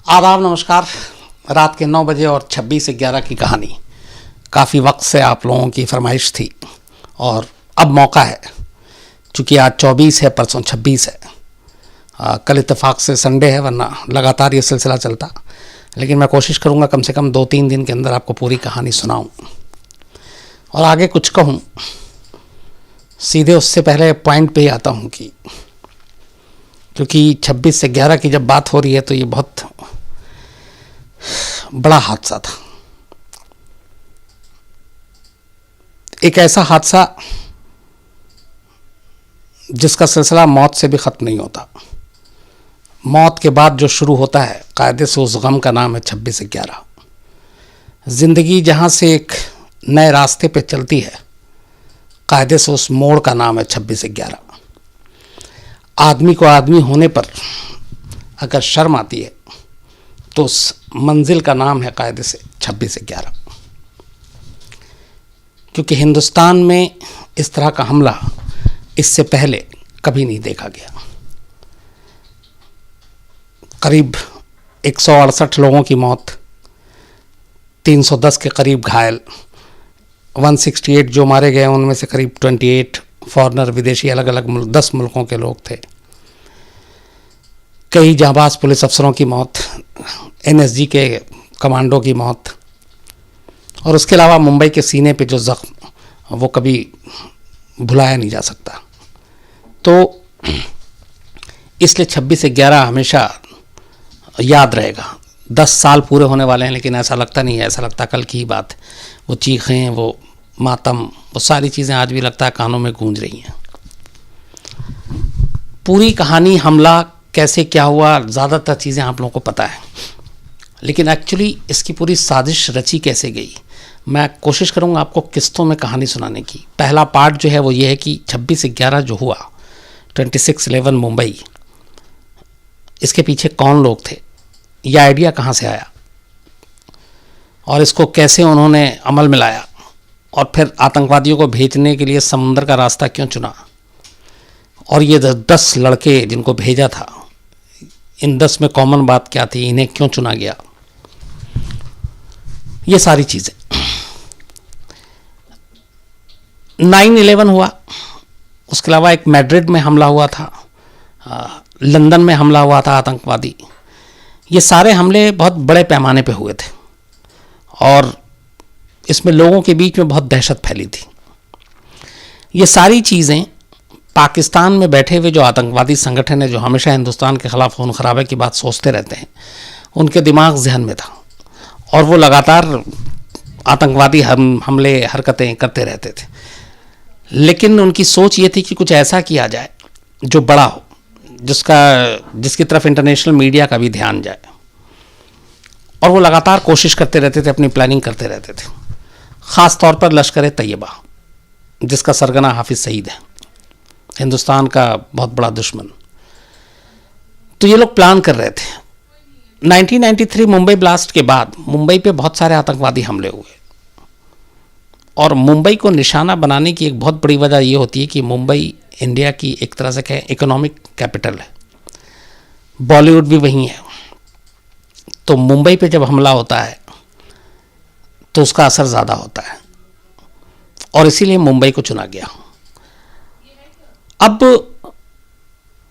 आदाब, नमस्कार। रात के 9 बजे और 26/11 की कहानी काफ़ी वक्त से आप लोगों की फरमाइश थी और अब मौका है। चूँकि आज 24 है, परसों 26 है। कल इत्तेफाक से संडे है, वरना लगातार ये सिलसिला चलता। लेकिन मैं कोशिश करूँगा कम से कम 2-3 दिन के अंदर आपको पूरी कहानी सुनाऊँ और आगे कुछ कहूँ। सीधे उससे पहले पॉइंट पे ही आता हूँ कि क्योंकि 26 से 11 की जब बात हो रही है तो ये बहुत बड़ा हादसा था। एक ऐसा हादसा जिसका सिलसिला मौत से भी ख़त्म नहीं होता। मौत के बाद जो शुरू होता है, कायदे से उस गम का नाम है 26/11। ज़िंदगी जहाँ से एक नए रास्ते पे चलती है, कायदे से उस मोड़ का नाम है 26/11। आदमी को आदमी होने पर अगर शर्म आती है तो उस मंजिल का नाम है कायदे से 26/11। क्योंकि हिंदुस्तान में इस तरह का हमला इससे पहले कभी नहीं देखा गया। करीब 168 लोगों की मौत, 310 के करीब घायल, 168 जो मारे गए उनमें से करीब 28 फॉरेनर, विदेशी, अलग अलग मुल्क, 10 मुल्कों के लोग थे। कई जांबाज पुलिस अफसरों की मौत, एनएसजी के कमांडो की मौत, और उसके अलावा मुंबई के सीने पे जो ज़ख्म वो कभी भुलाया नहीं जा सकता। तो इसलिए 26/11 हमेशा याद रहेगा। 10 साल पूरे होने वाले हैं, लेकिन ऐसा लगता नहीं है। ऐसा लगता कल की ही बात। वो चीखें, वो मातम, वो सारी चीज़ें आज भी लगता है कानों में गूंज रही हैं। पूरी कहानी, हमला कैसे क्या हुआ, ज़्यादातर चीज़ें आप लोगों को पता है, लेकिन एक्चुअली इसकी पूरी साजिश रची कैसे गई, मैं कोशिश करूंगा आपको किस्तों में कहानी सुनाने की। पहला पार्ट जो है वो ये है कि 26/11 जो हुआ, 26/11 मुंबई, इसके पीछे कौन लोग थे, यह आइडिया कहाँ से आया और इसको कैसे उन्होंने अमल में लाया, और फिर आतंकवादियों को भेजने के लिए समुद्र का रास्ता क्यों चुना, और ये 10 लड़के जिनको भेजा था, इन 10 में कॉमन बात क्या थी, इन्हें क्यों चुना गया, ये सारी चीज़ें। 9/11 हुआ, उसके अलावा एक मैड्रिड में हमला हुआ था, लंदन में हमला हुआ था आतंकवादी। ये सारे हमले बहुत बड़े पैमाने पे हुए थे और इसमें लोगों के बीच में बहुत दहशत फैली थी। ये सारी चीज़ें पाकिस्तान में बैठे हुए जो आतंकवादी संगठन है, जो हमेशा हिंदुस्तान के ख़िलाफ़ खून खराबे की बात सोचते रहते हैं, उनके दिमाग जहन में था और वो लगातार आतंकवादी हमले, हरकतें करते रहते थे। लेकिन उनकी सोच ये थी कि कुछ ऐसा किया जाए जो बड़ा हो, जिसकी तरफ इंटरनेशनल मीडिया का भी ध्यान जाए, और वो लगातार कोशिश करते रहते थे, अपनी प्लानिंग करते रहते थे। ख़ास तौर पर लश्कर तैयबा, जिसका सरगना हाफिज़ सईद है, हिंदुस्तान का बहुत बड़ा दुश्मन। तो ये लोग प्लान कर रहे थे। 1993 मुंबई ब्लास्ट के बाद मुंबई पे बहुत सारे आतंकवादी हमले हुए, और मुंबई को निशाना बनाने की एक बहुत बड़ी वजह ये होती है कि मुंबई इंडिया की एक तरह से कहें इकोनॉमिक कैपिटल है, बॉलीवुड भी वहीं है। तो मुंबई पे जब हमला होता है तो उसका असर ज़्यादा होता है, और इसीलिए मुंबई को चुना गया। अब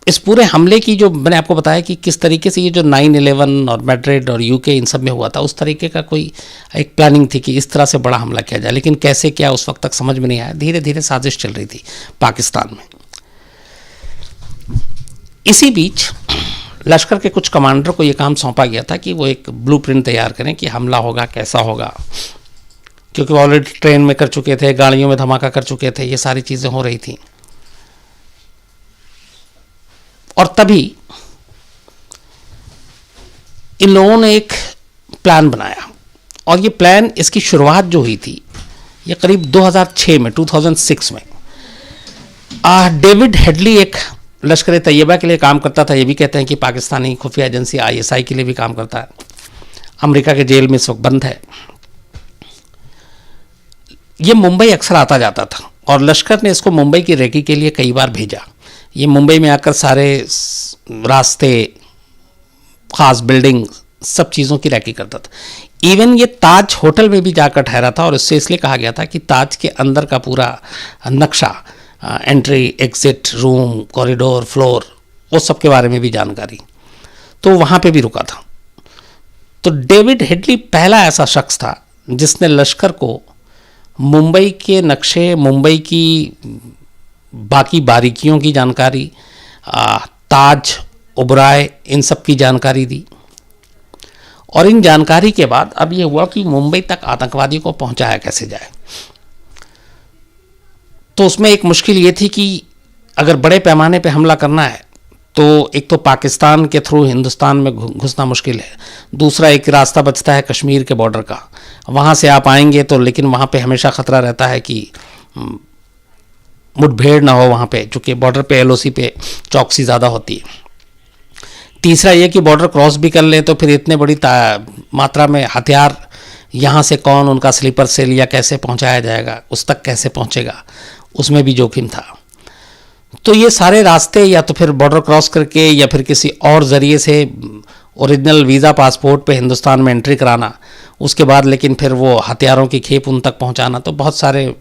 इस पूरे हमले की, जो मैंने आपको बताया कि किस तरीके से ये जो 9/11 और मैड्रिड और यूके इन सब में हुआ था, उस तरीके का कोई एक प्लानिंग थी कि इस तरह से बड़ा हमला किया जाए, लेकिन कैसे क्या उस वक्त तक समझ में नहीं आया। धीरे धीरे साजिश चल रही थी पाकिस्तान में। इसी बीच लश्कर के कुछ कमांडर को ये काम सौंपा गया था कि वो एक ब्लूप्रिंट तैयार करें कि हमला होगा, कैसा होगा, क्योंकि वो ऑलरेडी ट्रेन में कर चुके थे, गाड़ियों में धमाका कर चुके थे, ये सारी चीज़ें हो रही थी। और तभी इन लोगों ने एक प्लान बनाया, और ये प्लान, इसकी शुरुआत जो हुई थी ये करीब 2006 में डेविड हेडली एक लश्कर तैयबा के लिए काम करता था। ये भी कहते हैं कि पाकिस्तानी खुफिया एजेंसी ISI के लिए भी काम करता है, अमेरिका के जेल में इस वक्त बंद है। ये मुंबई अक्सर आता जाता था और लश्कर ने इसको मुंबई की रेकी के लिए कई बार भेजा। ये मुंबई में आकर सारे रास्ते, ख़ास बिल्डिंग सब चीज़ों की रैकी करता था। इवन ये ताज होटल में भी जाकर ठहरा था और इससे इसलिए कहा गया था कि ताज के अंदर का पूरा नक्शा, entry exit, room, corridor, floor, वो सब के बारे में भी जानकारी, तो वहाँ पे भी रुका था। तो डेविड हेडली पहला ऐसा शख्स था जिसने लश्कर को मुंबई के नक्शे, मुंबई की बाकी बारीकियों की जानकारी, ताज, ओबराय, इन सब की जानकारी दी। और इन जानकारी के बाद अब ये हुआ कि मुंबई तक आतंकवादियों को पहुंचाया कैसे जाए। तो उसमें एक मुश्किल ये थी कि अगर बड़े पैमाने पे हमला करना है तो एक तो पाकिस्तान के थ्रू हिंदुस्तान में घुसना मुश्किल है, दूसरा एक रास्ता बचता है कश्मीर के बॉर्डर का, वहाँ से आप आएंगे तो लेकिन वहाँ पे हमेशा ख़तरा रहता है कि मुठभेड़ ना हो वहाँ पे, चूँकि बॉर्डर पे LOC पे चौकसी ज़्यादा होती है। तीसरा ये कि बॉर्डर क्रॉस भी कर ले तो फिर इतने बड़ी मात्रा में हथियार यहाँ से कौन उनका स्लीपर सेल या कैसे पहुँचाया जाएगा, उस तक कैसे पहुँचेगा, उसमें भी जोखिम था। तो ये सारे रास्ते या तो फिर बॉर्डर क्रॉस करके या फिर किसी और ज़रिए से ओरिजिनल वीज़ा पासपोर्ट पे हिंदुस्तान में एंट्री कराना, उसके बाद लेकिन फिर वो हथियारों की खेप उन तक पहुँचाना, तो बहुत सारे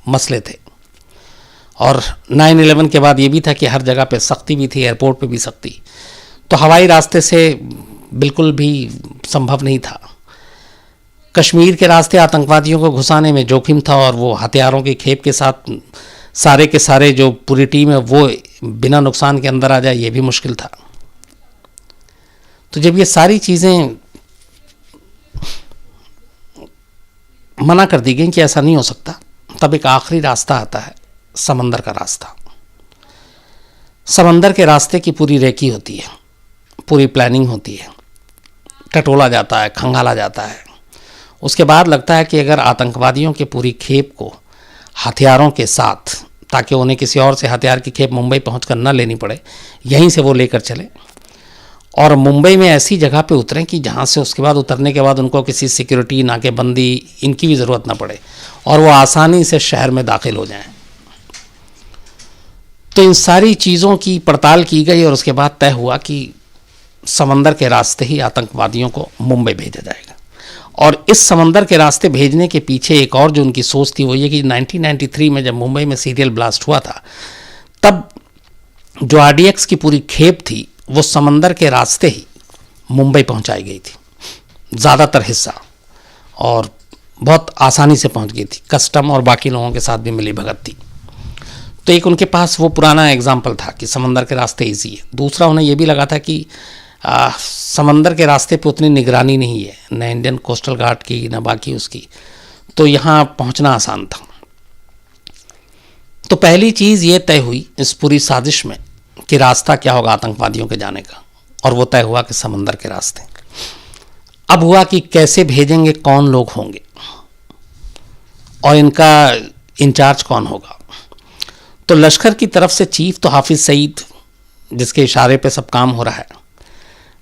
मसले थे। और 9/11 के बाद ये भी था कि हर जगह पे सख्ती भी थी, एयरपोर्ट पे भी सख्ती, तो हवाई रास्ते से बिल्कुल भी संभव नहीं था। कश्मीर के रास्ते आतंकवादियों को घुसाने में जोखिम था और वो हथियारों की खेप के साथ सारे के सारे जो पूरी टीम है वो बिना नुकसान के अंदर आ जाए, ये भी मुश्किल था। तो जब ये सारी चीज़ें मना कर दी गई कि ऐसा नहीं हो सकता, तब एक आखिरी रास्ता आता है, समंदर का रास्ता। समंदर के रास्ते की पूरी रेकी होती है, पूरी प्लानिंग होती है, टटोला जाता है, खंगाला जाता है। उसके बाद लगता है कि अगर आतंकवादियों के पूरी खेप को हथियारों के साथ, ताकि उन्हें किसी और से हथियार की खेप मुंबई पहुंचकर न लेनी पड़े, यहीं से वो लेकर चले और मुंबई में ऐसी जगह पे उतरें कि जहां से उसके बाद उतरने के बाद उनको किसी सिक्योरिटी, नाकेबंदी, इनकी भी ज़रूरत ना पड़े और वो आसानी से शहर में दाखिल हो जाएं। तो इन सारी चीज़ों की पड़ताल की गई और उसके बाद तय हुआ कि समंदर के रास्ते ही आतंकवादियों को मुंबई भेजा जाएगा। और इस समंदर के रास्ते भेजने के पीछे एक और जो उनकी सोच थी वो ये कि 1993 में जब मुंबई में सीरियल ब्लास्ट हुआ था, तब जो RDX की पूरी खेप थी वो समंदर के रास्ते ही मुंबई पहुंचाई गई थी, ज़्यादातर हिस्सा, और बहुत आसानी से पहुंच गई थी। कस्टम और बाकी लोगों के साथ भी मिली भगत थी। तो एक उनके पास वो पुराना एग्जाम्पल था कि समंदर के रास्ते ईजी है। दूसरा उन्हें ये भी लगा था कि समंदर के रास्ते पे उतनी निगरानी नहीं है, न इंडियन कोस्टल गार्ड की न बाकी उसकी, तो यहाँ पहुँचना आसान था। तो पहली चीज़ ये तय हुई इस पूरी साजिश में कि रास्ता क्या होगा आतंकवादियों के जाने का, और वो तय हुआ कि समंदर के रास्ते। अब हुआ कि कैसे भेजेंगे, कौन लोग होंगे और इनका इंचार्ज कौन होगा। तो लश्कर की तरफ से चीफ तो हाफिज सईद, जिसके इशारे पे सब काम हो रहा है,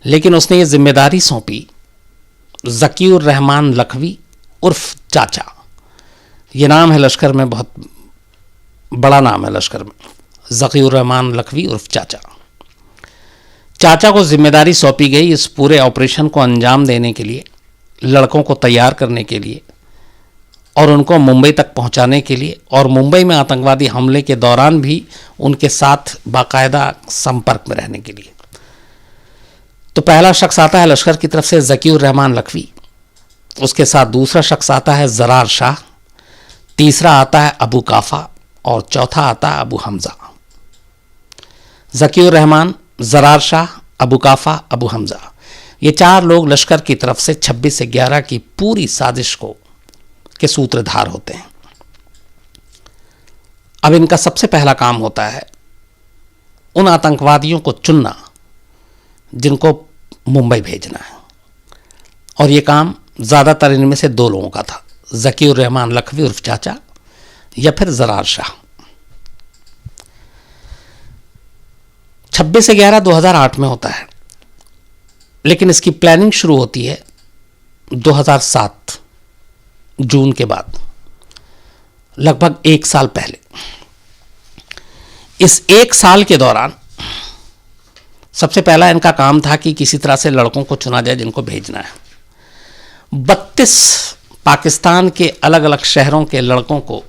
लेकिन उसने ये जिम्मेदारी सौंपी ज़कीउर रहमान लखवी उर्फ चाचा। ये नाम है लश्कर में, बहुत बड़ा नाम है लश्कर में, ज़कीउर रहमान लखवी उर्फ चाचा। चाचा को जिम्मेदारी सौंपी गई इस पूरे ऑपरेशन को अंजाम देने के लिए, लड़कों को तैयार करने के लिए और उनको मुंबई तक पहुंचाने के लिए, और मुंबई में आतंकवादी हमले के दौरान भी उनके साथ बाकायदा संपर्क में रहने के लिए। तो पहला शख्स आता है लश्कर की तरफ से ज़कीउर रहमान लखवी, उसके साथ दूसरा शख्स आता है ज़रार शाह, तीसरा आता है अबू काफ़ा और चौथा आता है अबू हमज़ा। ज़कीउर रहमान, ज़रार शाह, अबू काफ़ा, अबू हमज़ा, ये चार लोग लश्कर की तरफ से 26/11 की पूरी साजिश को के सूत्रधार होते हैं। अब इनका सबसे पहला काम होता है उन आतंकवादियों को चुनना जिनको मुंबई भेजना है, और ये काम ज़्यादातर इनमें से दो लोगों का था, ज़कीउर रहमान लखवी उर्फ चाचा या फिर ज़रार शाह। 26/11/2008 में होता है, लेकिन इसकी प्लानिंग शुरू होती है 2007 जून के बाद, लगभग 1 साल पहले। इस 1 साल के दौरान सबसे पहला इनका काम था कि किसी तरह से लड़कों को चुना जाए जिनको भेजना है। 32 पाकिस्तान के अलग अलग शहरों के लड़कों को,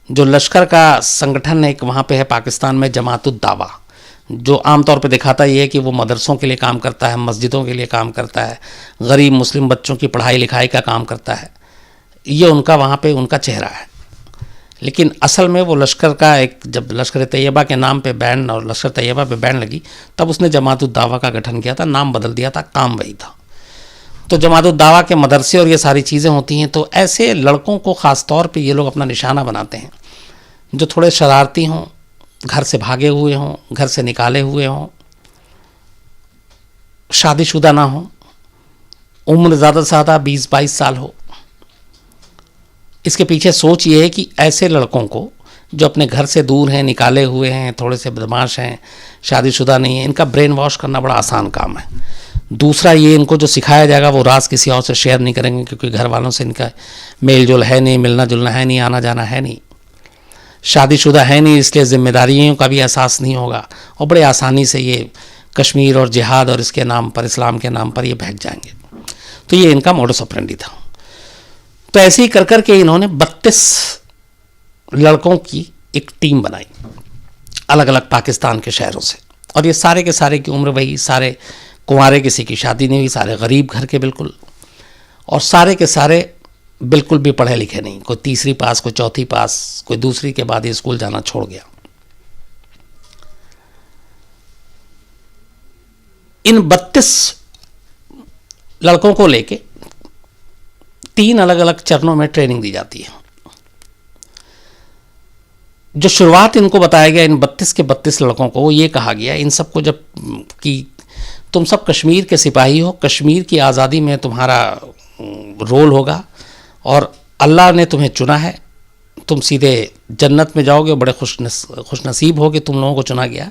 जो लश्कर का संगठन है एक वहाँ पे है पाकिस्तान में, जमातुद दावा, जो आमतौर पे दिखाता ये है कि वो मदरसों के लिए काम करता है, मस्जिदों के लिए काम करता है, गरीब मुस्लिम बच्चों की पढ़ाई लिखाई का काम करता है। ये उनका वहाँ पे उनका चेहरा है। लेकिन असल में वो लश्कर का एक, जब लश्कर तैयबा के नाम पे बैन और लश्कर तैयबा पे बैन लगी, तब उसने जमातुद दावा का गठन किया था, नाम बदल दिया था, काम वही था। तो जमातुद दावा के मदरसे और ये सारी चीज़ें होती हैं। तो ऐसे लड़कों को ख़ास तौर पे ये लोग अपना निशाना बनाते हैं जो थोड़े शरारती हों, घर से भागे हुए हों, घर से निकाले हुए हों, शादीशुदा ना हो, उम्र ज़्यादा से ज़्यादा 20-22 साल हो। इसके पीछे सोच ये है कि ऐसे लड़कों को जो अपने घर से दूर हैं, निकाले हुए हैं, थोड़े से बदमाश हैं, शादीशुदा नहीं है, इनका ब्रेन वॉश करना बड़ा आसान काम है। दूसरा ये, इनको जो सिखाया जाएगा वो राज किसी और से शेयर नहीं करेंगे, क्योंकि घर वालों से इनका मेल जोल है नहीं, मिलना जुलना है नहीं, आना जाना है नहीं, शादीशुदा है नहीं, इसलिए जिम्मेदारियों का भी एहसास नहीं होगा और बड़े आसानी से ये कश्मीर और जिहाद और इसके नाम पर, इस्लाम के नाम पर ये बहक जाएंगे। तो ये इनका मोडस ऑपरेंडी था। तो ऐसे ही कर के इन्होंने 32 लड़कों की एक टीम बनाई अलग अलग पाकिस्तान के शहरों से, और ये सारे के सारे की उम्र वही, सारे कुंवारे, किसी की शादी नहीं हुई, सारे गरीब घर के बिल्कुल, और सारे के सारे बिल्कुल भी पढ़े लिखे नहीं, कोई तीसरी पास, कोई चौथी पास, कोई दूसरी के बाद ही स्कूल जाना छोड़ गया। इन 32 लड़कों को लेके 3 अलग अलग चरणों में ट्रेनिंग दी जाती है। जो शुरुआत इनको बताया गया इन 32 के 32 लड़कों को, वो ये कहा गया इन सबको जब कि तुम सब कश्मीर के सिपाही हो, कश्मीर की आज़ादी में तुम्हारा रोल होगा और अल्लाह ने तुम्हें चुना है, तुम सीधे जन्नत में जाओगे, बड़े खुशनसीब हो कि तुम लोगों को चुना गया।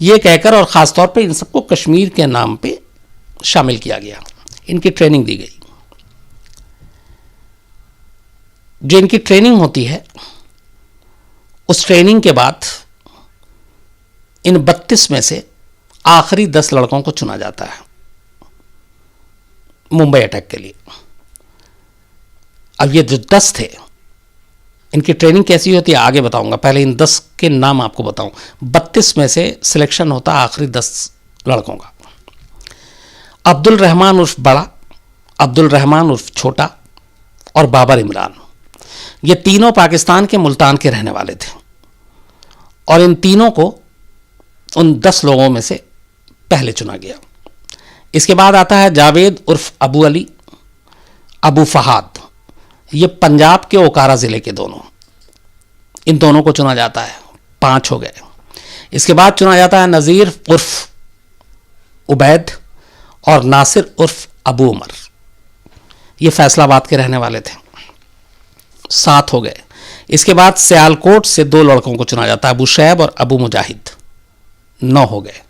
ये कहकर और ख़ास तौर पे इन सबको कश्मीर के नाम पे शामिल किया गया, इनकी ट्रेनिंग दी गई। जो इनकी ट्रेनिंग होती है, उस ट्रेनिंग के बाद इन 32 में से आखिरी 10 लड़कों को चुना जाता है मुंबई अटैक के लिए। अब ये जो 10 थे, इनकी ट्रेनिंग कैसी होती है आगे बताऊंगा, पहले इन 10 के नाम आपको बताऊं। 32 में से सिलेक्शन होता है आखिरी 10 लड़कों का। अब्दुल रहमान उर्फ बड़ा, अब्दुल रहमान उर्फ छोटा और बाबर इमरान, ये तीनों पाकिस्तान के मुल्तान के रहने वाले थे, और इन तीनों को उन 10 लोगों में से पहले चुना गया। इसके बाद आता है जावेद उर्फ अबू अली, अबू फहाद, ये पंजाब के ओकारा ज़िले के दोनों, इन दोनों को चुना जाता है, 5 हो गए। इसके बाद चुना जाता है नज़ीर उर्फ उबैद और नासिर उर्फ अबू उमर, ये फैसलाबाद के रहने वाले थे, 7 हो गए। इसके बाद सियालकोट से 2 लड़कों को चुना जाता है, अबू शैब और अबू मुजाहिद, 9 हो गए।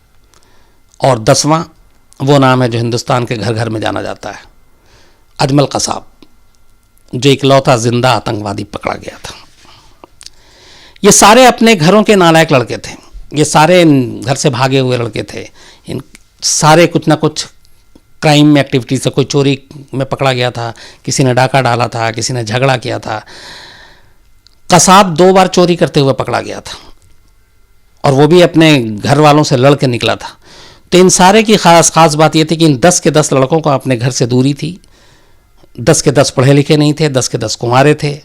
और 10वां वो नाम है जो हिंदुस्तान के घर घर में जाना जाता है, अजमल कसाब, जो इकलौता जिंदा आतंकवादी पकड़ा गया था। ये सारे अपने घरों के नालायक लड़के थे, ये सारे घर से भागे हुए लड़के थे, इन सारे कुछ ना कुछ क्राइम में एक्टिविटी से, कोई चोरी में पकड़ा गया था, किसी ने डाका डाला था, किसी ने झगड़ा किया था। कसाब 2 बार चोरी करते हुए पकड़ा गया था, और वो भी अपने घर वालों से लड़ के निकला था। तो इन सारे की खास बात ये थी कि इन 10 के 10 लड़कों को अपने घर से दूरी थी, 10 के 10 पढ़े लिखे नहीं थे, 10 के 10 कुंवारे थे,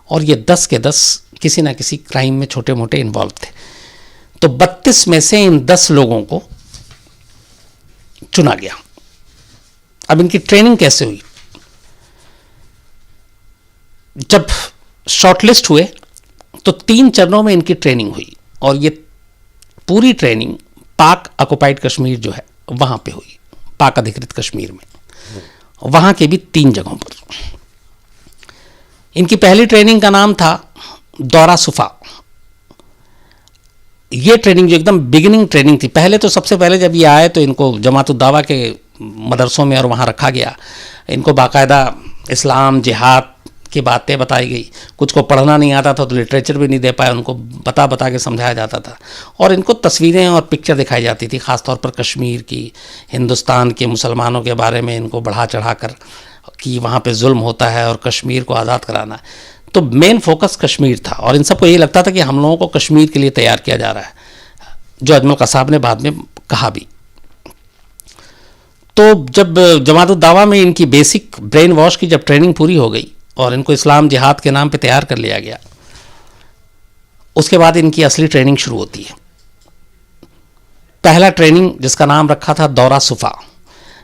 और ये 10 के 10 किसी ना किसी क्राइम में छोटे मोटे इन्वॉल्व थे। तो 32 में से इन 10 लोगों को चुना गया। अब इनकी ट्रेनिंग कैसे हुई? जब शॉर्टलिस्ट हुए तो 3 चरणों में इनकी ट्रेनिंग हुई, और ये पूरी ट्रेनिंग पाक ऑक्युपाइड कश्मीर जो है वहां पे हुई, पाक अधिकृत कश्मीर में, वहां के भी 3 जगहों पर। इनकी पहली ट्रेनिंग का नाम था दौरा सुफा। ये ट्रेनिंग जो एकदम बिगिनिंग ट्रेनिंग थी, पहले तो सबसे पहले जब ये आए तो इनको जमातुद दावा के मदरसों में और वहाँ रखा गया, इनको बाकायदा इस्लाम जिहाद की बातें बताई गई। कुछ को पढ़ना नहीं आता था तो लिटरेचर भी नहीं दे पाए, उनको बता बता के समझाया जाता था। और इनको तस्वीरें और पिक्चर दिखाई जाती थी, ख़ासतौर पर कश्मीर की, हिंदुस्तान के मुसलमानों के बारे में इनको बढ़ा चढ़ा कर कि वहाँ पे जुल्म होता है और कश्मीर को आज़ाद कराना। तो मेन फोकस कश्मीर था और इन सबको ये लगता था कि हम लोगों को कश्मीर के लिए तैयार किया जा रहा है, जो अजमल कसाब ने बाद में कहा भी। तो जब जमात उद दावा में इनकी बेसिक ब्रेन वॉश की जब ट्रेनिंग पूरी हो गई और इनको इस्लाम जिहाद के नाम पे तैयार कर लिया गया, उसके बाद इनकी असली ट्रेनिंग शुरू होती है। पहला ट्रेनिंग जिसका नाम रखा था दौरा सुफा,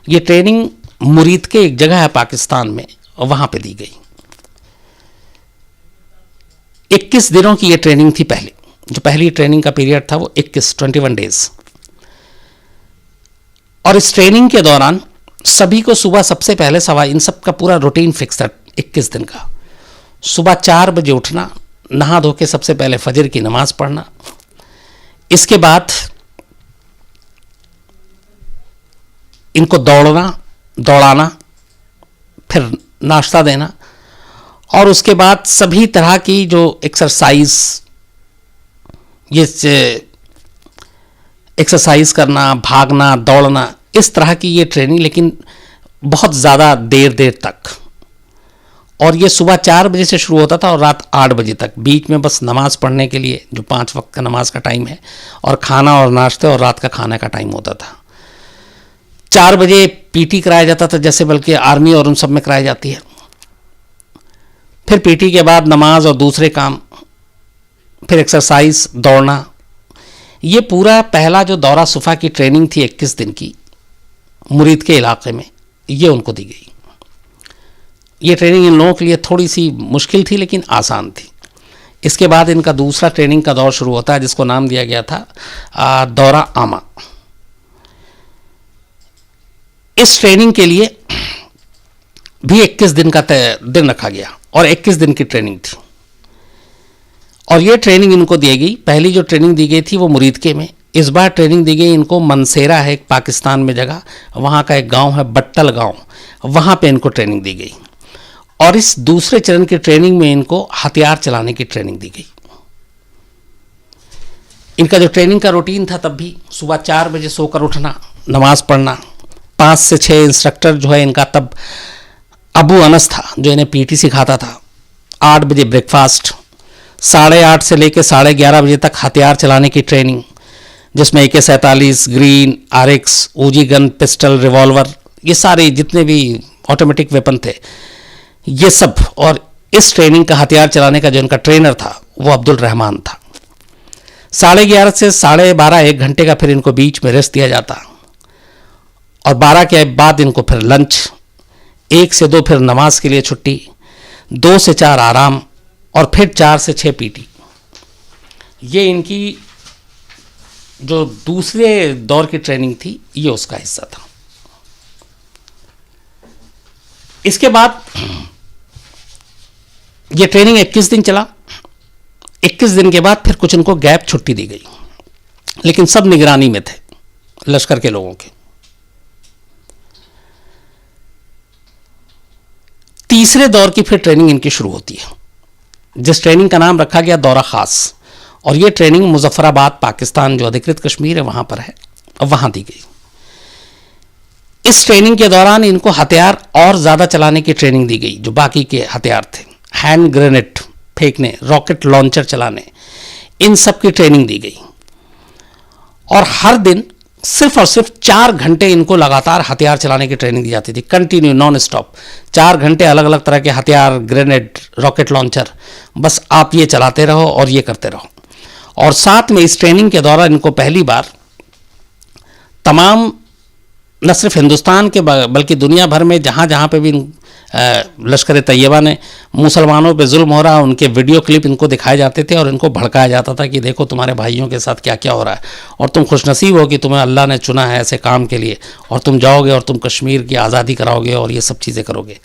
ये ट्रेनिंग मुरीद के एक जगह है पाकिस्तान में, वहां पे दी गई। 21 दिनों की ये ट्रेनिंग थी। पहले जो पहली ट्रेनिंग का पीरियड था वो 21 डेज। और इस ट्रेनिंग के दौरान सभी को सुबह सबसे पहले सवा, इन सब का पूरा रूटीन फिक्स था 21 दिन का। सुबह 4 बजे उठना, नहा धो के सबसे पहले फजर की नमाज पढ़ना, इसके बाद इनको दौड़ाना, फिर नाश्ता देना, और उसके बाद सभी तरह की जो एक्सरसाइज, ये एक्सरसाइज करना, भागना, दौड़ना, इस तरह की ये ट्रेनिंग, लेकिन बहुत ज़्यादा देर तक। और ये सुबह 4 बजे से शुरू होता था और रात 8 बजे तक। बीच में बस नमाज पढ़ने के लिए जो 5 वक्त का नमाज का टाइम है, और खाना और नाश्ते और रात का खाने का टाइम होता था। 4 बजे पीटी कराया जाता था, जैसे बल्कि आर्मी और उन सब में कराई जाती है। फिर पीटी के बाद नमाज और दूसरे काम, फिर एक्सरसाइज, दौड़ना। ये पूरा पहला जो दौरा सुफा की ट्रेनिंग थी 21 दिन की मुरीद के इलाके में, ये उनको दी गई। ये ट्रेनिंग इन लोगों के लिए थोड़ी सी मुश्किल थी लेकिन आसान थी। इसके बाद इनका दूसरा ट्रेनिंग का दौर शुरू होता है, जिसको नाम दिया गया था दौरा आमा। इस ट्रेनिंग के लिए भी 21 दिन का दिन रखा गया और 21 दिन की ट्रेनिंग थी। और ये ट्रेनिंग इनको दी गई। पहली जो ट्रेनिंग दी गई थी वो मुरीद के में, इस बार ट्रेनिंग दी गई इनको मनसेरा है एक पाकिस्तान में जगह, वहाँ का एक गांव है बट्टल गांव, वहाँ पे इनको ट्रेनिंग दी गई। और इस दूसरे चरण की ट्रेनिंग में इनको हथियार चलाने की ट्रेनिंग दी गई। इनका जो ट्रेनिंग का रूटीन था तब भी सुबह 4 बजे सोकर उठना, नमाज पढ़ना, 5 से 6 इंस्ट्रक्टर जो है इनका तब अबू अनस था जो इन्हें पीटी सिखाता था। 8 बजे ब्रेकफास्ट, 8:30 से लेकर 11:30 बजे तक हथियार चलाने की ट्रेनिंग, जिसमें AK-47, green, RX, Uzi gun, pistol, revolver, ये सारे जितने भी ऑटोमेटिक वेपन थे ये सब। और इस ट्रेनिंग का हथियार चलाने का जो इनका ट्रेनर था वो अब्दुल रहमान था। 11:30 से 12:30 1 घंटे का फिर इनको बीच में रेस्ट दिया जाता, और 12 के बाद इनको फिर लंच, 1 से 2 फिर नमाज के लिए छुट्टी, 2 से 4 आराम, और फिर 4 से 6 पीटी। ये इनकी जो दूसरे दौर की ट्रेनिंग थी ये उसका हिस्सा था। इसके बाद ये ट्रेनिंग 21 दिन चला। 21 दिन के बाद फिर कुछ इनको गैप छुट्टी दी गई, लेकिन सब निगरानी में थे लश्कर के लोगों के। तीसरे दौर की फिर ट्रेनिंग इनकी शुरू होती है, जिस ट्रेनिंग का नाम रखा गया दौरा खास। और ये ट्रेनिंग मुजफ्फराबाद पाकिस्तान जो अधिकृत कश्मीर है वहां पर है, वहां दी गई। इस ट्रेनिंग के दौरान इनको हथियार और ज़्यादा चलाने की ट्रेनिंग दी गई। जो बाकी के हथियार थे, हैंड ग्रेनेड फेंकने, रॉकेट लॉन्चर चलाने, इन सब की ट्रेनिंग दी गई। और हर दिन सिर्फ और सिर्फ 4 घंटे इनको लगातार हथियार चलाने की ट्रेनिंग दी जाती थी, कंटिन्यू, नॉन स्टॉप। 4 घंटे अलग अलग तरह के हथियार, ग्रेनेड, रॉकेट लॉन्चर, बस आप ये चलाते रहो और ये करते रहो। और साथ में इस ट्रेनिंग के दौरान इनको पहली बार तमाम, न सिर्फ हिंदुस्तान के बल्कि दुनिया भर में जहाँ जहाँ पे भी लश्कर तैयबा ने मुसलमानों पे जुल्म हो रहा, उनके वीडियो क्लिप इनको दिखाए जाते थे और इनको भड़काया जाता था कि देखो तुम्हारे भाइयों के साथ क्या क्या हो रहा है, और तुम खुशनसीब हो कि तुम्हें अल्लाह ने चुना है ऐसे काम के लिए, और तुम जाओगे और तुम कश्मीर की आज़ादी कराओगे और ये सब चीज़ें करोगे।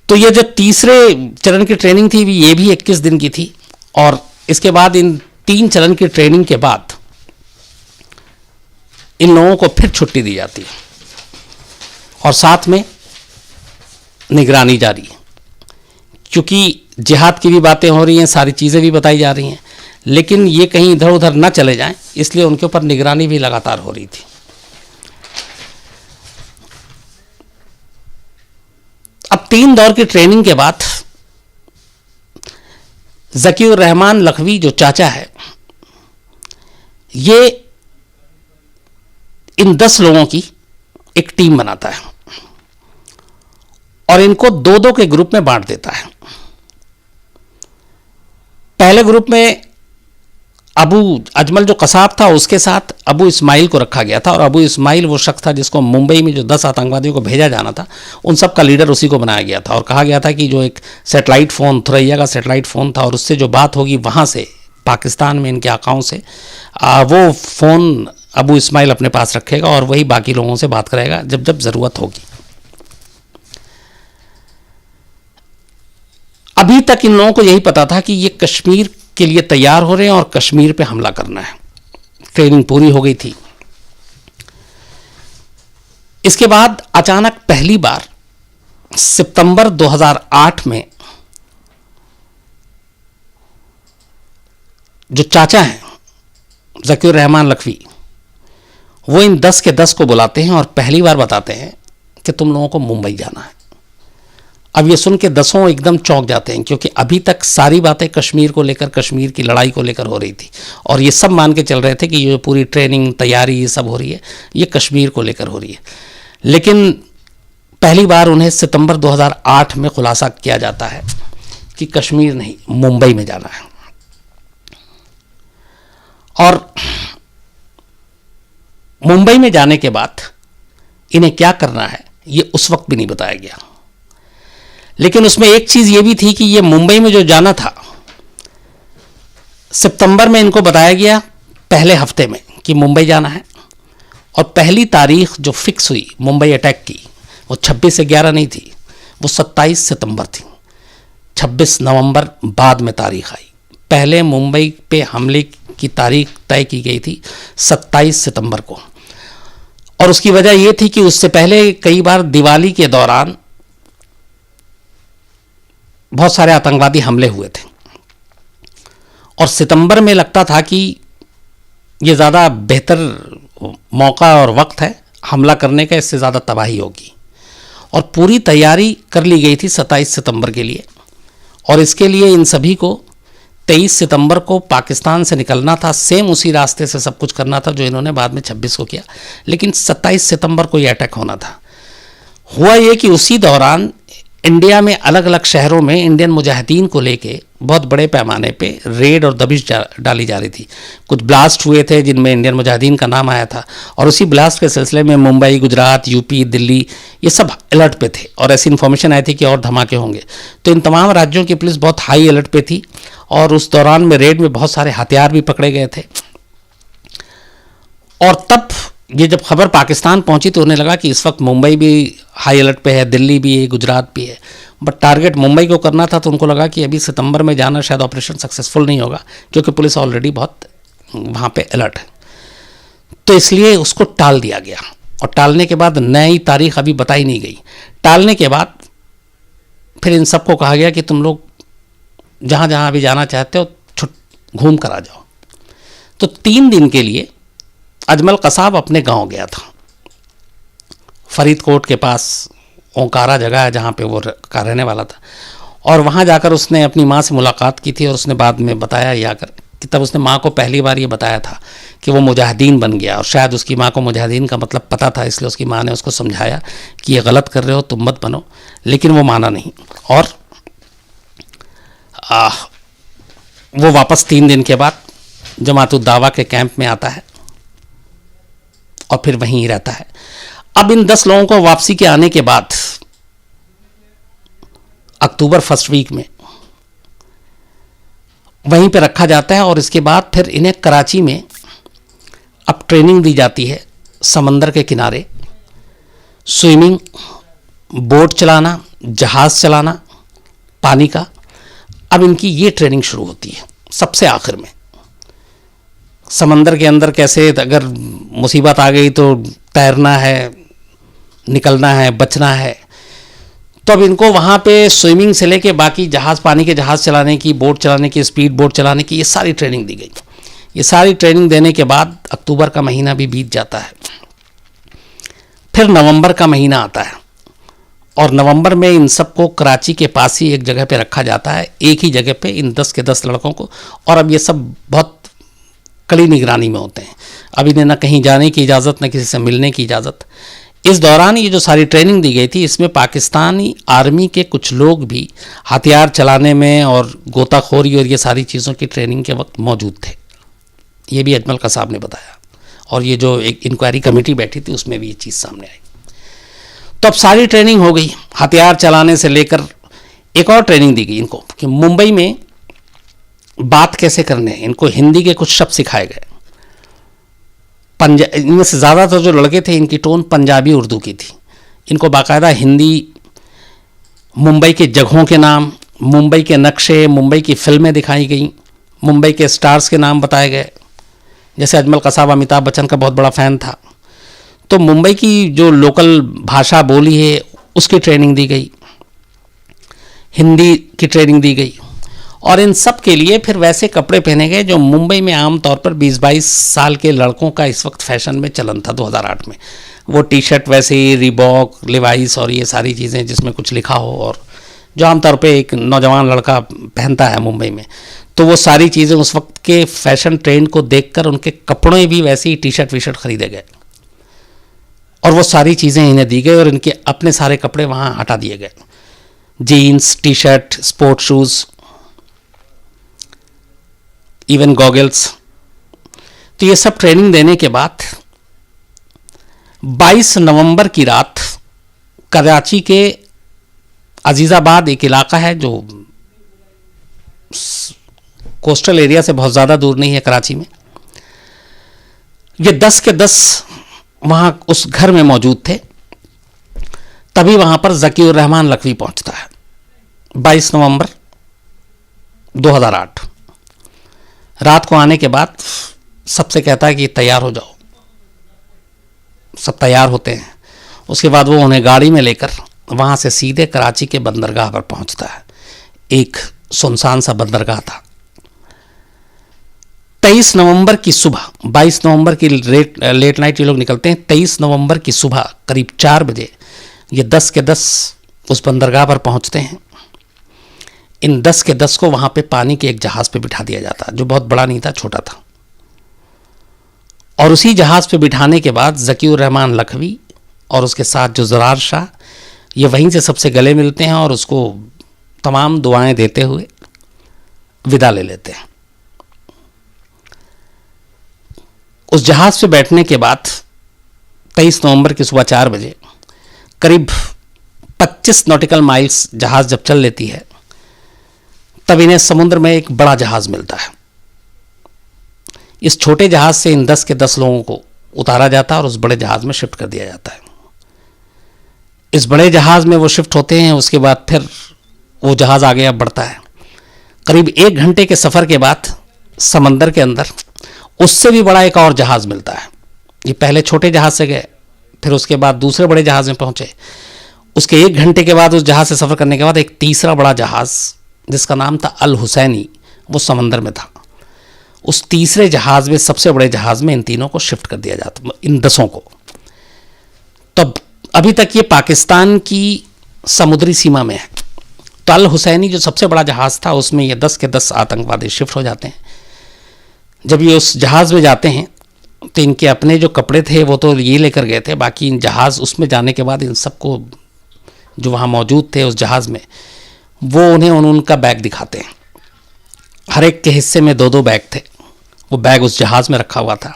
तो ये जो तीसरे चरण की ट्रेनिंग थी ये भी 21 दिन की थी। और इसके बाद इन 3 चरण की ट्रेनिंग के बाद इन लोगों को फिर छुट्टी दी जाती है और साथ में निगरानी जारी है। क्योंकि जिहाद की भी बातें हो रही हैं, सारी चीज़ें भी बताई जा रही हैं, लेकिन ये कहीं इधर उधर ना चले जाएं, इसलिए उनके ऊपर निगरानी भी लगातार हो रही थी। अब 3 दौर की ट्रेनिंग के बाद ज़कीउर रहमान लखवी जो चाचा है, ये इन 10 लोगों की एक टीम बनाता है और इनको 2-2 के ग्रुप में बांट देता है। पहले ग्रुप में अबू अजमल जो कसाब था, उसके साथ अबू इस्माइल को रखा गया था, और अबू इस्माइल वो शख्स था जिसको मुंबई में जो 10 आतंकवादियों को भेजा जाना था, उन सब का लीडर उसी को बनाया गया था। और कहा गया था कि जो एक सेटेलाइट फ़ोन, थुरैया का सेटेलाइट फ़ोन था, और उससे जो बात होगी वहाँ से पाकिस्तान में इनके आकाओं से, वो फ़ोन अबू इस्माइल अपने पास रखेगा और वही बाकी लोगों से बात करेगा जब जब ज़रूरत होगी। अभी तक इन लोगों को यही पता था कि ये कश्मीर के लिए तैयार हो रहे हैं और कश्मीर पे हमला करना है। ट्रेनिंग पूरी हो गई थी। इसके बाद अचानक पहली बार सितंबर 2008 में जो चाचा हैं ज़कीउर रहमान लखवी, वो इन 10 के 10 को बुलाते हैं और पहली बार बताते हैं कि तुम लोगों को मुंबई जाना है। अब ये सुन के 10 एकदम चौंक जाते हैं, क्योंकि अभी तक सारी बातें कश्मीर को लेकर, कश्मीर की लड़ाई को लेकर हो रही थी, और ये सब मान के चल रहे थे कि ये पूरी ट्रेनिंग तैयारी ये सब हो रही है, ये कश्मीर को लेकर हो रही है। लेकिन पहली बार उन्हें सितंबर 2008 में खुलासा किया जाता है कि कश्मीर नहीं, मुंबई में जाना है। और मुंबई में जाने के बाद इन्हें क्या करना है ये उस वक्त भी नहीं बताया गया। लेकिन उसमें एक चीज़ ये भी थी कि ये मुंबई में जो जाना था, सितंबर में इनको बताया गया पहले हफ्ते में कि मुंबई जाना है, और पहली तारीख जो फिक्स हुई मुंबई अटैक की, वो 26/11 नहीं थी, वो 27 सितंबर थी। 26 नवंबर बाद में तारीख आई। पहले मुंबई पे हमले की तारीख तय की गई थी 27 सितंबर को, और उसकी वजह यह थी कि उससे पहले कई बार दिवाली के दौरान बहुत सारे आतंकवादी हमले हुए थे, और सितंबर में लगता था कि ये ज़्यादा बेहतर मौका और वक्त है हमला करने का, इससे ज़्यादा तबाही होगी। और पूरी तैयारी कर ली गई थी 27 सितंबर के लिए, और इसके लिए इन सभी को 23 सितंबर को पाकिस्तान से निकलना था, सेम उसी रास्ते से सब कुछ करना था जो इन्होंने बाद में 26 को किया, लेकिन 27 सितंबर को ये अटैक होना था। हुआ ये कि उसी दौरान इंडिया में अलग अलग शहरों में इंडियन मुजाहिदीन को लेके बहुत बड़े पैमाने पे रेड और दबिश डाली जा रही थी। कुछ ब्लास्ट हुए थे जिनमें इंडियन मुजाहिदीन का नाम आया था, और उसी ब्लास्ट के सिलसिले में मुंबई, गुजरात, यूपी, दिल्ली ये सब अलर्ट पे थे, और ऐसी इन्फॉर्मेशन आई थी कि और धमाके होंगे। तो इन तमाम राज्यों की पुलिस बहुत हाई अलर्ट पे थी, और उस दौरान में रेड में बहुत सारे हथियार भी पकड़े गए थे। और तब ये जब खबर पाकिस्तान पहुंची तो उन्हें लगा कि इस वक्त मुंबई भी हाई अलर्ट पे है, दिल्ली भी है, गुजरात भी है, बट टारगेट मुंबई को करना था। तो उनको लगा कि अभी सितंबर में जाना शायद ऑपरेशन सक्सेसफुल नहीं होगा, क्योंकि पुलिस ऑलरेडी बहुत वहाँ पे अलर्ट है। तो इसलिए उसको टाल दिया गया, और टालने के बाद नई तारीख अभी बताई नहीं गई। टालने के बाद फिर इन सबको कहा गया कि तुम लोग जहाँ जहाँ अभी जाना चाहते हो घूम कर आ जाओ। तो 3 दिन के लिए अजमल कसाब अपने गांव गया था, फरीदकोट के पास ओंकारा जगह है जहाँ पे वो का रहने वाला था, और वहाँ जाकर उसने अपनी माँ से मुलाकात की थी, और उसने बाद में बताया ये आकर कि तब उसने माँ को पहली बार ये बताया था कि वो मुजाहिदीन बन गया, और शायद उसकी माँ को मुजाहिदीन का मतलब पता था, इसलिए उसकी माँ ने उसको समझाया कि ये गलत कर रहे हो, तुम मत बनो, लेकिन वो माना नहीं। और वो वापस 3 दिन के बाद जमात-उद-दावा के कैंप में आता है और फिर वहीं रहता है। अब इन 10 लोगों को वापसी के आने के बाद अक्टूबर फर्स्ट वीक में वहीं पे रखा जाता है, और इसके बाद फिर इन्हें कराची में अब ट्रेनिंग दी जाती है समंदर के किनारे, स्विमिंग, बोट चलाना, जहाज़ चलाना, पानी का। अब इनकी ये ट्रेनिंग शुरू होती है सबसे आखिर में। समंदर के अंदर कैसे अगर मुसीबत आ गई तो तैरना है, निकलना है, बचना है। तो अब इनको वहाँ पे स्विमिंग से लेके बाकी जहाज़, पानी के जहाज़ चलाने की, बोट चलाने की, स्पीड बोट चलाने की, ये सारी ट्रेनिंग दी गई। ये सारी ट्रेनिंग देने के बाद अक्टूबर का महीना भी बीत जाता है। फिर नवंबर का महीना आता है और नवंबर में इन सबको कराची के पास ही एक जगह पे रखा जाता है, एक ही जगह पे इन 10 के 10 लड़कों को। और अब ये सब बहुत कड़ी निगरानी में होते हैं। अब इन्हें ना कहीं जाने की इजाज़त, ना किसी से मिलने की इजाज़त। इस दौरान ये जो सारी ट्रेनिंग दी गई थी, इसमें पाकिस्तानी आर्मी के कुछ लोग भी हथियार चलाने में और गोताखोरी और ये सारी चीज़ों की ट्रेनिंग के वक्त मौजूद थे। ये भी अजमल का साहब ने बताया और ये जो एक इंक्वायरी कमेटी बैठी थी उसमें भी ये चीज़ सामने आई। तो अब सारी ट्रेनिंग हो गई, हथियार चलाने से लेकर एक और ट्रेनिंग दी गई इनको कि मुंबई में बात कैसे करने हैं। इनको हिंदी के कुछ शब्द सिखाए गए। इनमें से ज़्यादातर जो लड़के थे इनकी टोन पंजाबी उर्दू की थी। इनको बाकायदा हिंदी, मुंबई के जगहों के नाम, मुंबई के नक्शे, मुंबई की फिल्में दिखाई गई, मुंबई के स्टार्स के नाम बताए गए। जैसे अजमल का साहब अमिताभ बच्चन का बहुत बड़ा फ़ैन था, तो मुंबई की जो लोकल भाषा बोली है उसकी ट्रेनिंग दी गई, हिंदी की ट्रेनिंग दी गई। और इन सब के लिए फिर वैसे कपड़े पहने गए जो मुंबई में आम तौर पर 20-22 साल के लड़कों का इस वक्त फैशन में चलन था 2008 में। वो टी शर्ट वैसे ही रिबॉक, लिवाइस और ये सारी चीज़ें जिसमें कुछ लिखा हो, और जो आमतौर पे एक नौजवान लड़का पहनता है मुंबई में। तो वो सारी चीज़ें उस वक्त के फैशन ट्रेंड को देखकर उनके कपड़े भी वैसे ही टी शर्ट वी शर्ट खरीदे गए और वो सारी चीज़ें इन्हें दी गई और इनके अपने सारे कपड़े वहाँ हटा दिए गए। Jeans, T shirt, sport shoes, even goggles. तो ये सब ट्रेनिंग देने के बाद 22 नवंबर की रात कराची के अजीज़ाबाद एक इलाका है जो कोस्टल एरिया से बहुत ज़्यादा दूर नहीं है कराची में, ये 10 के 10 वहाँ उस घर में मौजूद थे। तभी वहाँ पर ज़कीउर रहमान लखवी पहुँचता है 22 नवंबर 2008। रात को आने के बाद सबसे कहता है कि तैयार हो जाओ। सब तैयार होते हैं। उसके बाद वो उन्हें गाड़ी में लेकर वहाँ से सीधे कराची के बंदरगाह पर पहुँचता है। एक सुनसान सा बंदरगाह था। 23 नवंबर की सुबह, 22 नवंबर की लेट नाइट ये लोग निकलते हैं। 23 नवंबर की सुबह करीब 4 बजे ये 10 के 10 उस बंदरगाह पर पहुँचते हैं। इन 10 के 10 को वहाँ पे पानी के एक जहाज़ पे बिठा दिया जाता, जो बहुत बड़ा नहीं था, छोटा था। और उसी जहाज़ पे बिठाने के बाद ज़कीउर रहमान लखवी और उसके साथ जो ज़रार शाह, ये वहीं से सबसे गले मिलते हैं और उसको तमाम दुआएं देते हुए विदा ले लेते हैं। उस जहाज़ पे बैठने के बाद 23 नवंबर की सुबह 4 बजे करीब 25 नॉटिकल माइल्स जहाज़ जब चल लेती है, तब इन्हें समुद्र में एक बड़ा जहाज़ मिलता है। इस छोटे जहाज़ से इन 10 के 10 लोगों को उतारा जाता है और उस बड़े जहाज़ में शिफ्ट कर दिया जाता है। इस बड़े जहाज़ में वो शिफ्ट होते हैं। उसके बाद फिर वो जहाज़ आगे अब बढ़ता है। करीब 1 घंटे के सफ़र के बाद समंदर के अंदर उससे भी बड़ा एक और जहाज़ मिलता है। ये पहले छोटे जहाज़ से गए, फिर उसके बाद दूसरे बड़े जहाज़ में पहुँचे। उसके 1 घंटे के बाद उस जहाज़ से सफ़र करने के बाद एक तीसरा बड़ा जहाज़ जिसका नाम था अल हुसैनी, वो समंदर में था। उस तीसरे जहाज़ में, सबसे बड़े जहाज़ में, इन तीनों को शिफ्ट कर दिया जाता, इन 10 को। तो अभी तक ये पाकिस्तान की समुद्री सीमा में है। तो अल हुसैनी जो सबसे बड़ा जहाज़ था, उसमें ये 10 के 10 आतंकवादी शिफ्ट हो जाते हैं। जब ये उस जहाज़ में जाते हैं तो इनके अपने जो कपड़े थे वो तो ये लेकर गए थे, बाकी इन जहाज़ उसमें जाने के बाद इन सबको जो वहाँ मौजूद थे उस जहाज़ में, वो उन्हें उनका बैग दिखाते हैं। हर एक के हिस्से में 2-2 बैग थे। वो बैग उस जहाज़ में रखा हुआ था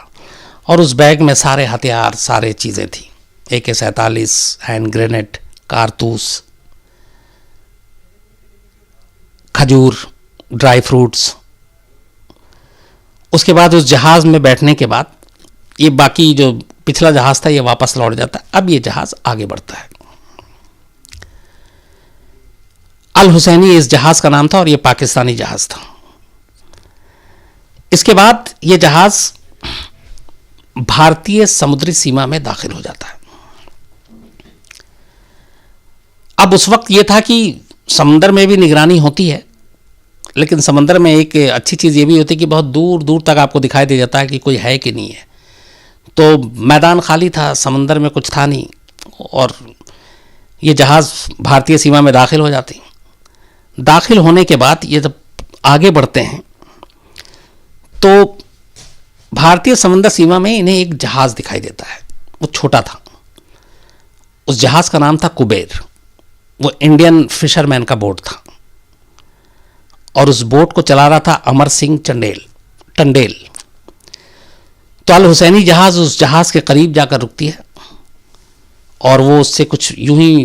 और उस बैग में सारे हथियार, सारे चीज़ें थी। AK-47, हैंड ग्रेनेड, कारतूस, खजूर, ड्राई फ्रूट्स। उसके बाद उस जहाज़ में बैठने के बाद ये बाकी जो पिछला जहाज़ था ये वापस लौट जाता है। अब ये जहाज़ आगे बढ़ता है। अल हुसैनी इस जहाज़ का नाम था और ये पाकिस्तानी जहाज़ था। इसके बाद ये जहाज़ भारतीय समुद्री सीमा में दाखिल हो जाता है। अब उस वक्त ये था कि समंदर में भी निगरानी होती है, लेकिन समंदर में एक अच्छी चीज़ ये भी होती है कि बहुत दूर दूर तक आपको दिखाई दे जाता है कि कोई है कि नहीं है। तो मैदान खाली था, समंदर में कुछ था नहीं, और ये जहाज़ भारतीय सीमा में दाखिल हो जाते हैं। दाखिल होने के बाद ये जब आगे बढ़ते हैं तो भारतीय समंदर सीमा में इन्हें एक जहाज़ दिखाई देता है। वो छोटा था, उस जहाज़ का नाम था कुबेर। वो इंडियन फिशरमैन का बोट था और उस बोट को चला रहा था अमर सिंह टंडेल। तो अल हुसैनी जहाज़ उस जहाज़ के करीब जाकर रुकती है और वो उससे कुछ यूं ही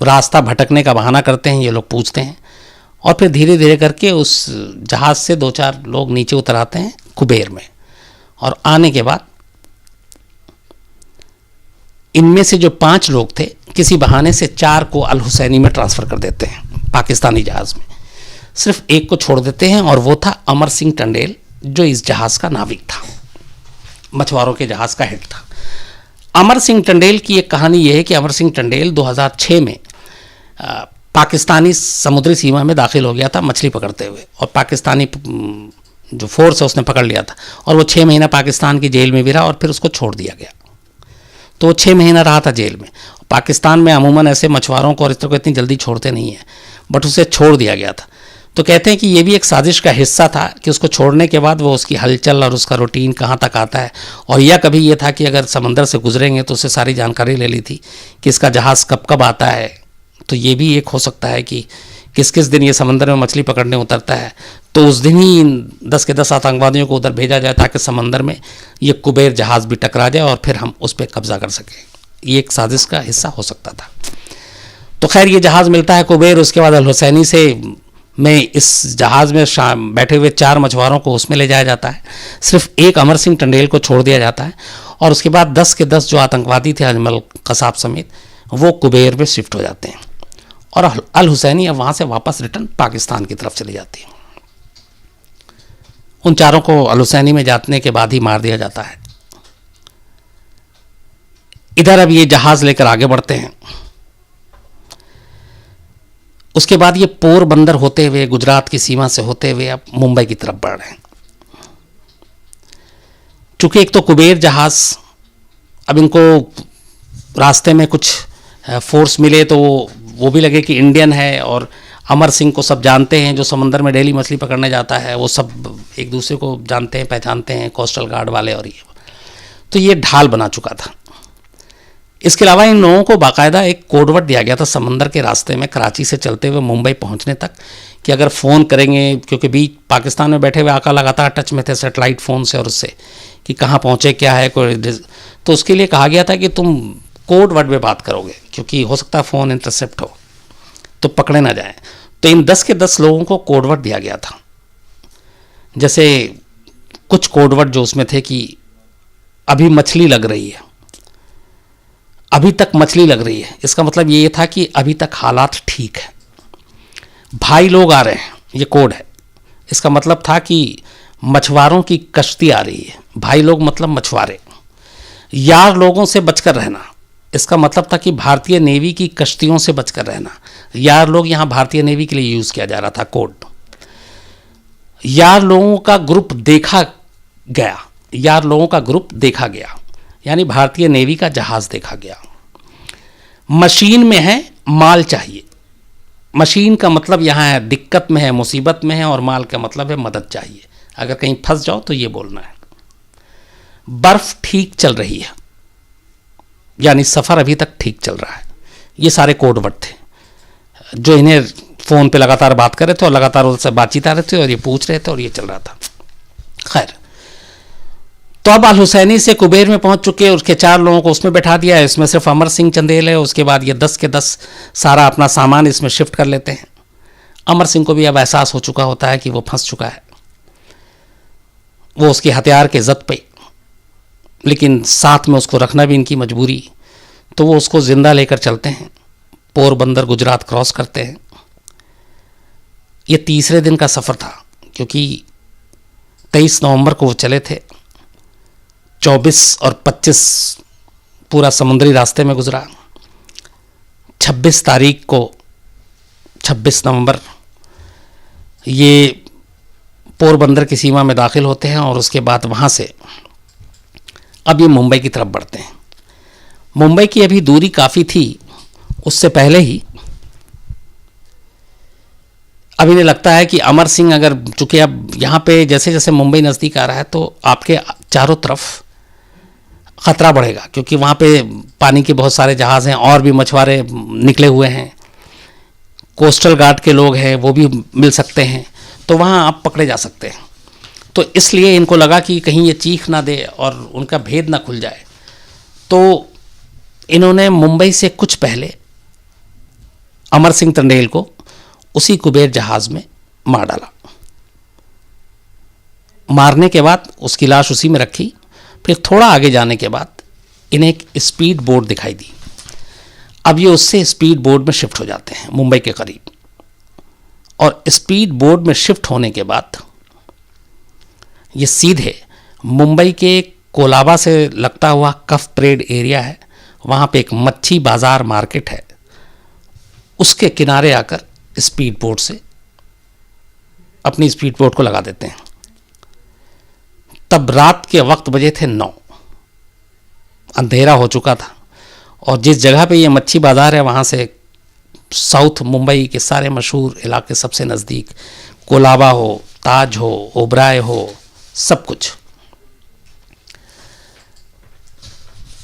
रास्ता भटकने का बहाना करते हैं, ये लोग पूछते हैं, और फिर धीरे धीरे करके उस जहाज़ से 2-4 लोग नीचे उतर आते हैं कुबेर में। और आने के बाद इनमें से जो 5 लोग थे, किसी बहाने से 4 को अल हुसैनी में ट्रांसफ़र कर देते हैं, पाकिस्तानी जहाज़ में। सिर्फ एक को छोड़ देते हैं और वो था अमर सिंह टंडेल, जो इस जहाज़ का नाविक था, मछुआरों के जहाज़ का हेड था। अमर सिंह टंडेल की एक कहानी यह है कि अमर सिंह टंडेल 2006 में पाकिस्तानी समुद्री सीमा में दाखिल हो गया था मछली पकड़ते हुए, और पाकिस्तानी जो फोर्स है उसने पकड़ लिया था, और वो 6 महीना पाकिस्तान की जेल में भी रहा और फिर उसको छोड़ दिया गया। तो वो 6 महीना रहा था जेल में। पाकिस्तान में अमूमन ऐसे मछुआरों को और इस तरह को इतनी जल्दी छोड़ते नहीं हैं, बट उसे छोड़ दिया गया था। तो कहते हैं कि ये भी एक साजिश का हिस्सा था कि उसको छोड़ने के बाद वो उसकी हलचल और उसका रूटीन कहाँ तक आता है, और यह कभी ये था कि अगर समंदर से गुजरेंगे तो उससे सारी जानकारी ले ली थी कि इसका जहाज़ कब कब आता है। तो ये भी एक हो सकता है कि किस किस दिन ये समंदर में मछली पकड़ने उतरता है, तो उस दिन ही 10 के 10 आतंकवादियों को उधर भेजा जाए ताकि समंदर में ये कुबेर जहाज़ भी टकरा जाए और फिर हम उस पर कब्जा कर सकें। ये एक साजिश का हिस्सा हो सकता था। तो खैर ये जहाज़ मिलता है कुबेर। उसके बाद अल हुसैनी से में इस जहाज़ में बैठे हुए 4 मछुआरों को उसमें ले जाया जाता है। सिर्फ एक अमर सिंह टंडेल को छोड़ दिया जाता है, और उसके बाद 10 के 10 जो आतंकवादी थे अजमल कसाब समेत, वो कुबेर में शिफ्ट हो जाते हैं, और अल हुसैनी अब वहाँ से वापस रिटर्न पाकिस्तान की तरफ चली जाती है। उन 4 को अल हुसैनी में जाने के बाद ही मार दिया जाता है। इधर अब ये जहाज़ लेकर आगे बढ़ते हैं। उसके बाद ये पोरबंदर होते हुए, गुजरात की सीमा से होते हुए अब मुंबई की तरफ बढ़ रहे हैं। चूंकि एक तो कुबेर जहाज़, अब इनको रास्ते में कुछ फोर्स मिले तो वो भी लगे कि इंडियन है, और अमर सिंह को सब जानते हैं जो समंदर में डेली मछली पकड़ने जाता है, वो सब एक दूसरे को जानते हैं, पहचानते हैं, कोस्टल गार्ड वाले, और ये तो ये ढाल बना चुका था। इसके अलावा इन लोगों को बाकायदा एक कोडवर्ड दिया गया था समंदर के रास्ते में कराची से चलते हुए मुंबई पहुंचने तक, कि अगर फ़ोन करेंगे, क्योंकि बीच पाकिस्तान में बैठे हुए आका लगातार टच में थे सेटेलाइट फ़ोन से और उससे, कि कहाँ पहुँचे, क्या है कोई, तो उसके लिए कहा गया था कि तुम कोड वर्ड में बात करोगे, क्योंकि हो सकता है फ़ोन इंटरसेप्ट हो तो पकड़े ना जाए। तो इन 10 के 10 लोगों को कोडवर्ड दिया गया था। जैसे कुछ कोडवर्ड जो उसमें थे कि अभी मछली लग रही है, अभी तक मछली लग रही है, इसका मतलब ये था कि अभी तक हालात ठीक है। भाई लोग आ रहे हैं, ये कोड है, इसका मतलब था कि मछुआरों की कश्ती आ रही है। भाई लोग मतलब मछुआरे। यार लोगों से बचकर रहना, इसका मतलब था कि भारतीय नेवी की कश्तियों से बचकर रहना। यार लोग यहाँ भारतीय नेवी के लिए यूज़ किया जा रहा था कोड। यार लोगों का ग्रुप देखा गया, यार लोगों का ग्रुप देखा गया, यानी भारतीय नेवी का जहाज़ देखा गया। मशीन में है, माल चाहिए। मशीन का मतलब यहाँ है दिक्कत में है, मुसीबत में है, और माल का मतलब है मदद चाहिए। अगर कहीं फंस जाओ तो ये बोलना है। बर्फ़ ठीक चल रही है, यानी सफ़र अभी तक ठीक चल रहा है। ये सारे कोडवर्ड थे जो इन्हें फ़ोन पे लगातार बात कर रहे थे और लगातार उनसे बातचीत आ रहे थे और ये पूछ रहे थे और ये चल रहा था। खैर, तो अब अल हुसैनी से कुबेर में पहुंच चुके, उसके 4 लोगों को उसमें बैठा दिया है। इसमें सिर्फ अमर सिंह चंदेल है। उसके बाद ये 10 के 10 सारा अपना सामान इसमें शिफ्ट कर लेते हैं। अमर सिंह को भी अब एहसास हो चुका होता है कि वो फंस चुका है, वो उसके हथियार के ज़द पे, लेकिन साथ में उसको रखना भी इनकी मजबूरी। तो वो उसको ज़िंदा लेकर चलते हैं, पोरबंदर गुजरात क्रॉस करते हैं। ये तीसरे दिन का सफ़र था, क्योंकि 23 नवंबर को वो चले थे। 24 और 25 पूरा समुद्री रास्ते में गुजरा। 26 तारीख को 26 नवंबर ये पोरबंदर की सीमा में दाखिल होते हैं और उसके बाद वहाँ से अब ये मुंबई की तरफ बढ़ते हैं। मुंबई की अभी दूरी काफ़ी थी, उससे पहले ही अब इन्हें लगता है कि अमर सिंह, अगर चूंकि अब यहाँ पे जैसे जैसे मुंबई नज़दीक आ रहा है तो आपके चारों तरफ ख़तरा बढ़ेगा, क्योंकि वहाँ पे पानी के बहुत सारे जहाज़ हैं और भी मछुआरे निकले हुए हैं, कोस्टल गार्ड के लोग हैं वो भी मिल सकते हैं, तो वहाँ आप पकड़े जा सकते हैं। तो इसलिए इनको लगा कि कहीं ये चीख ना दे और उनका भेद ना खुल जाए, तो इन्होंने मुंबई से कुछ पहले अमर सिंह टंडेल को उसी कुबेर जहाज़ में मार डाला। मारने के बाद उसकी लाश उसी में रखी। फिर थोड़ा आगे जाने के बाद इन्हें एक स्पीड बोट दिखाई दी। अब ये उससे स्पीड बोट में शिफ्ट हो जाते हैं मुंबई के करीब, और स्पीड बोट में शिफ्ट होने के बाद ये सीधे मुंबई के कोलाबा से लगता हुआ कफ परेड एरिया है, वहाँ पे एक मच्छी बाज़ार मार्केट है, उसके किनारे आकर स्पीड बोट से अपनी स्पीड बोट को लगा देते हैं। तब रात के वक्त बजे थे 9, अंधेरा हो चुका था, और जिस जगह पे ये मच्छी बाज़ार है वहाँ से साउथ मुंबई के सारे मशहूर इलाके सबसे नज़दीक, कोलाबा हो, ताज हो, ओबराय हो, सब कुछ।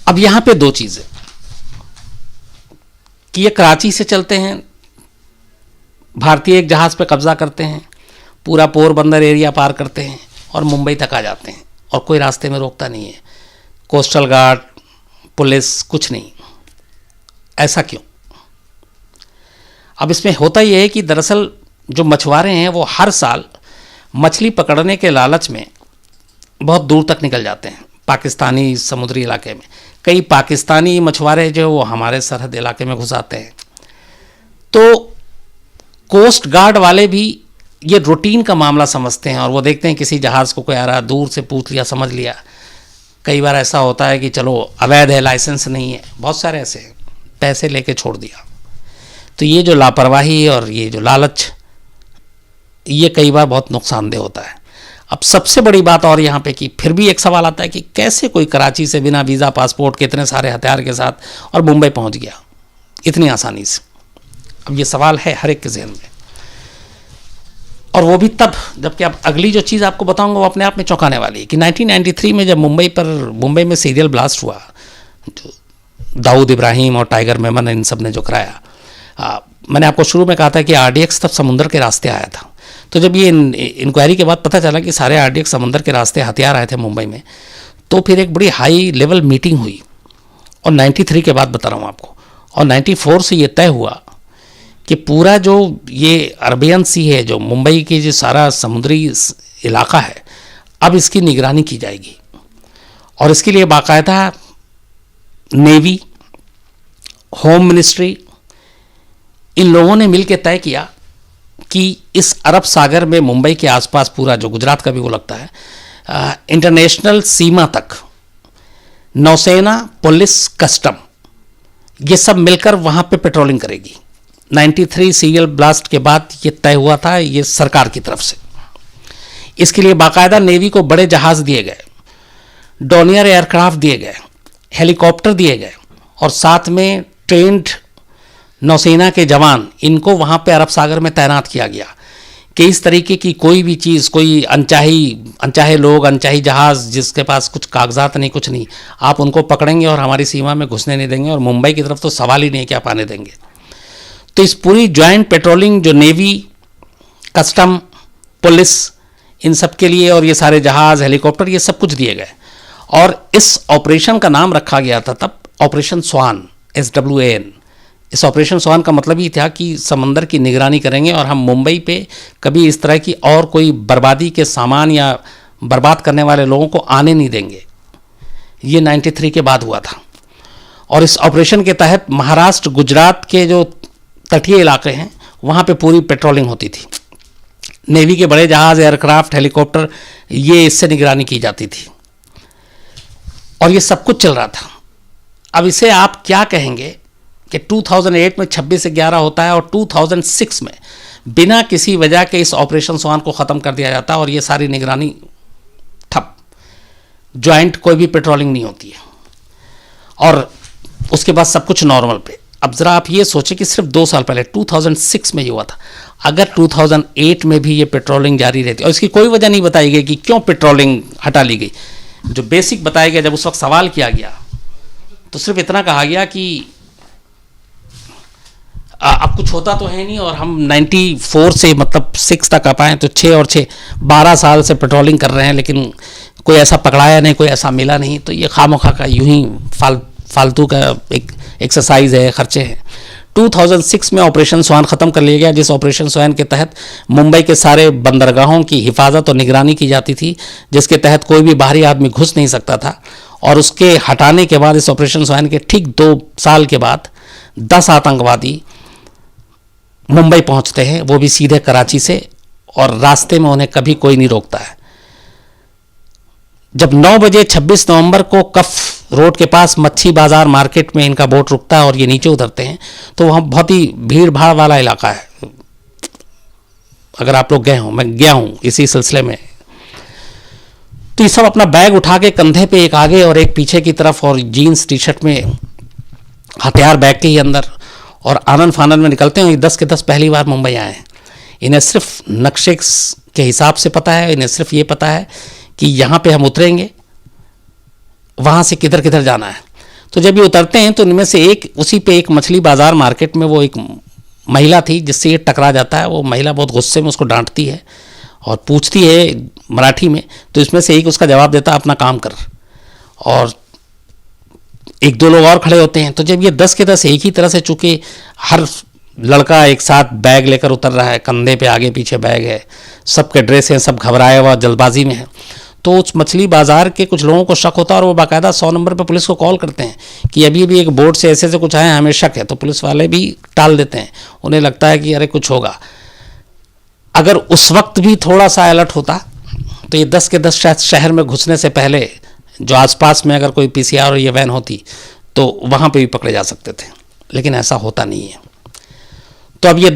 अब यहाँ पे दो चीज़ें कि ये कराची से चलते हैं, भारतीय एक जहाज़ पे कब्ज़ा करते हैं, पूरा पोरबंदर एरिया पार करते हैं और मुंबई तक आ जाते हैं, और कोई रास्ते में रोकता नहीं है, कोस्टल गार्ड, पुलिस, कुछ नहीं। ऐसा क्यों? अब इसमें होता यह है कि दरअसल जो मछुआरे हैं वो हर साल मछली पकड़ने के लालच में बहुत दूर तक निकल जाते हैं पाकिस्तानी समुद्री इलाके में। कई पाकिस्तानी मछुआरे जो वो हमारे सरहद इलाके में घुस आते हैं, तो कोस्ट गार्ड वाले भी ये रूटीन का मामला समझते हैं, और वो देखते हैं किसी जहाज़ को कोई आ रहा, दूर से पूछ लिया, समझ लिया। कई बार ऐसा होता है कि चलो अवैध है, लाइसेंस नहीं है, बहुत सारे ऐसे हैं, पैसे लेके छोड़ दिया। तो ये जो लापरवाही और ये जो लालच, ये कई बार बहुत नुकसानदेह होता है। अब सबसे बड़ी बात और यहाँ पे कि फिर भी एक सवाल आता है कि कैसे कोई कराची से बिना वीज़ा, पासपोर्ट के इतने सारे हथियार के साथ और मुंबई पहुँच गया इतनी आसानी से। अब ये सवाल है हर एक के जहन में, और वो भी तब जबकि अब अगली जो चीज़ आपको बताऊंगा वो अपने आप में चौंकाने वाली है कि 1993 में जब मुंबई में सीरियल ब्लास्ट हुआ, जो दाऊद इब्राहिम और टाइगर मेमन इन सब ने जो कराया, मैंने आपको शुरू में कहा था कि RDX तब समुंदर के रास्ते आया था। तो जब ये इंक्वायरी के बाद पता चला कि सारे RDX समुंदर के रास्ते हथियार आए थे मुंबई में, तो फिर एक बड़ी हाई लेवल मीटिंग हुई, और 93 के बाद बता रहा हूँ आपको, और 94 से ये तय हुआ कि पूरा जो ये अरबियन सी है, जो मुंबई की जो सारा समुद्री इलाका है, अब इसकी निगरानी की जाएगी। और इसके लिए बाकायदा नेवी, होम मिनिस्ट्री, इन लोगों ने मिलकर तय किया कि इस अरब सागर में मुंबई के आसपास पूरा जो गुजरात का भी वो लगता है, इंटरनेशनल सीमा तक नौसेना, पुलिस, कस्टम, ये सब मिलकर वहाँ पे पेट्रोलिंग करेगी। 93 सीरियल ब्लास्ट के बाद ये तय हुआ था, ये सरकार की तरफ से। इसके लिए बाकायदा नेवी को बड़े जहाज़ दिए गए, डॉनियर एयरक्राफ्ट दिए गए, हेलीकॉप्टर दिए गए, और साथ में ट्रेंड नौसेना के जवान, इनको वहाँ पे अरब सागर में तैनात किया गया कि इस तरीके की कोई भी चीज़, कोई अनचाहे लोग, अनचाही जहाज़ जिसके पास कुछ कागजात नहीं, कुछ नहीं, आप उनको पकड़ेंगे और हमारी सीमा में घुसने नहीं देंगे, और मुंबई की तरफ तो सवाल ही नहीं कि आप आने देंगे। तो इस पूरी ज्वाइंट पेट्रोलिंग जो नेवी, कस्टम, पुलिस, इन सब के लिए, और ये सारे जहाज़, हेलीकॉप्टर, ये सब कुछ दिए गए। और इस ऑपरेशन का नाम रखा गया था तब ऑपरेशन स्वान, SWAN। इस ऑपरेशन स्वान का मतलब ही था कि समंदर की निगरानी करेंगे और हम मुंबई पे कभी इस तरह की और कोई बर्बादी के सामान या बर्बाद करने वाले लोगों को आने नहीं देंगे। ये 93 के बाद हुआ था, और इस ऑपरेशन के तहत महाराष्ट्र, गुजरात के जो तटीय इलाके हैं वहाँ पे पूरी पेट्रोलिंग होती थी। नेवी के बड़े जहाज़, एयरक्राफ्ट, हेलीकॉप्टर, ये इससे निगरानी की जाती थी, और ये सब कुछ चल रहा था। अब इसे आप क्या कहेंगे कि 2008 में 26/11 होता है और 2006 में बिना किसी वजह के इस ऑपरेशन स्वान को ख़त्म कर दिया जाता है और ये सारी निगरानी ठप, ज्वाइंट कोई भी पेट्रोलिंग नहीं होती है और उसके बाद सब कुछ नॉर्मल पे। अब ज़रा आप ये सोचें कि सिर्फ 2 साल पहले 2006 में ये हुआ था, अगर 2008 में भी ये पेट्रोलिंग जारी रहती और इसकी कोई वजह नहीं बताई गई कि क्यों पेट्रोलिंग हटा ली गई, जो बेसिक बताया गया जब उस वक्त सवाल किया गया तो सिर्फ इतना कहा गया कि अब कुछ होता तो है नहीं और हम 94 से मतलब 6 तक आ पाएँ तो 6 और 6 12 साल से पेट्रोलिंग कर रहे हैं, लेकिन कोई ऐसा पकड़ाया नहीं, कोई ऐसा मिला नहीं, तो ये खामोखा का यूं ही फालतू का एक एक्सरसाइज है, खर्चे हैं। 2006 में ऑपरेशन स्वान ख़त्म कर लिया गया, जिस ऑपरेशन स्वान के तहत मुंबई के सारे बंदरगाहों की हिफाजत और निगरानी की जाती थी, जिसके तहत कोई भी बाहरी आदमी घुस नहीं सकता था। और उसके हटाने के बाद, इस ऑपरेशन स्वान के ठीक 2 साल के बाद 10 आतंकवादी मुंबई पहुंचते हैं, वो भी सीधे कराची से, और रास्ते में उन्हें कभी कोई नहीं रोकता है। जब 9 बजे 26 नवंबर को कफ रोड के पास मच्छी बाजार मार्केट में इनका बोट रुकता है और ये नीचे उतरते हैं, तो वहाँ बहुत ही भीड़ भाड़ वाला इलाका है। अगर आप लोग गए हों, मैं गया हूँ इसी सिलसिले में, तो ये सब अपना बैग उठा के कंधे पे, एक आगे और एक पीछे की तरफ, और जीन्स टी शर्ट में, हथियार बैग के ही अंदर, और आनंद फानंद में निकलते हैं। 10 के 10 पहली बार मुंबई आए हैं। इन्हें सिर्फ नक्शे के हिसाब से पता है, इन्हें सिर्फ ये पता है कि यहाँ पे हम उतरेंगे, वहाँ से किधर किधर जाना है। तो जब ये उतरते हैं तो इनमें से एक, उसी पे एक मछली बाज़ार मार्केट में वो एक महिला थी जिससे ये टकरा जाता है। वो महिला बहुत गुस्से में उसको डांटती है और पूछती है मराठी में, तो इसमें से एक उसका जवाब देता है अपना काम कर, और 1-2 लोग और खड़े होते हैं। तो जब ये 10 के 10 एक ही तरह से, चूँकि हर लड़का एक साथ बैग लेकर उतर रहा है, कंधे पे आगे पीछे बैग है, सबके ड्रेस हैं, सब घबराए हुआ जल्दबाजी में है, तो उस मछली बाज़ार के कुछ लोगों को शक होता है और वो बाकायदा 100 नंबर पर पुलिस को कॉल करते हैं कि अभी भी एक बोर्ड से ऐसे कुछ आए, हमें शक है। तो पुलिस वाले भी टाल देते हैं, उन्हें लगता है कि अरे कुछ होगा। अगर उस वक्त भी थोड़ा सा अलर्ट होता तो ये 10 के 10 शायद शहर में घुसने से पहले जो आसपास में अगर कोई पीसीआर और ये वैन होती तो वहाँ पे भी पकड़े जा सकते थे, लेकिन ऐसा होता नहीं है। तो अब ये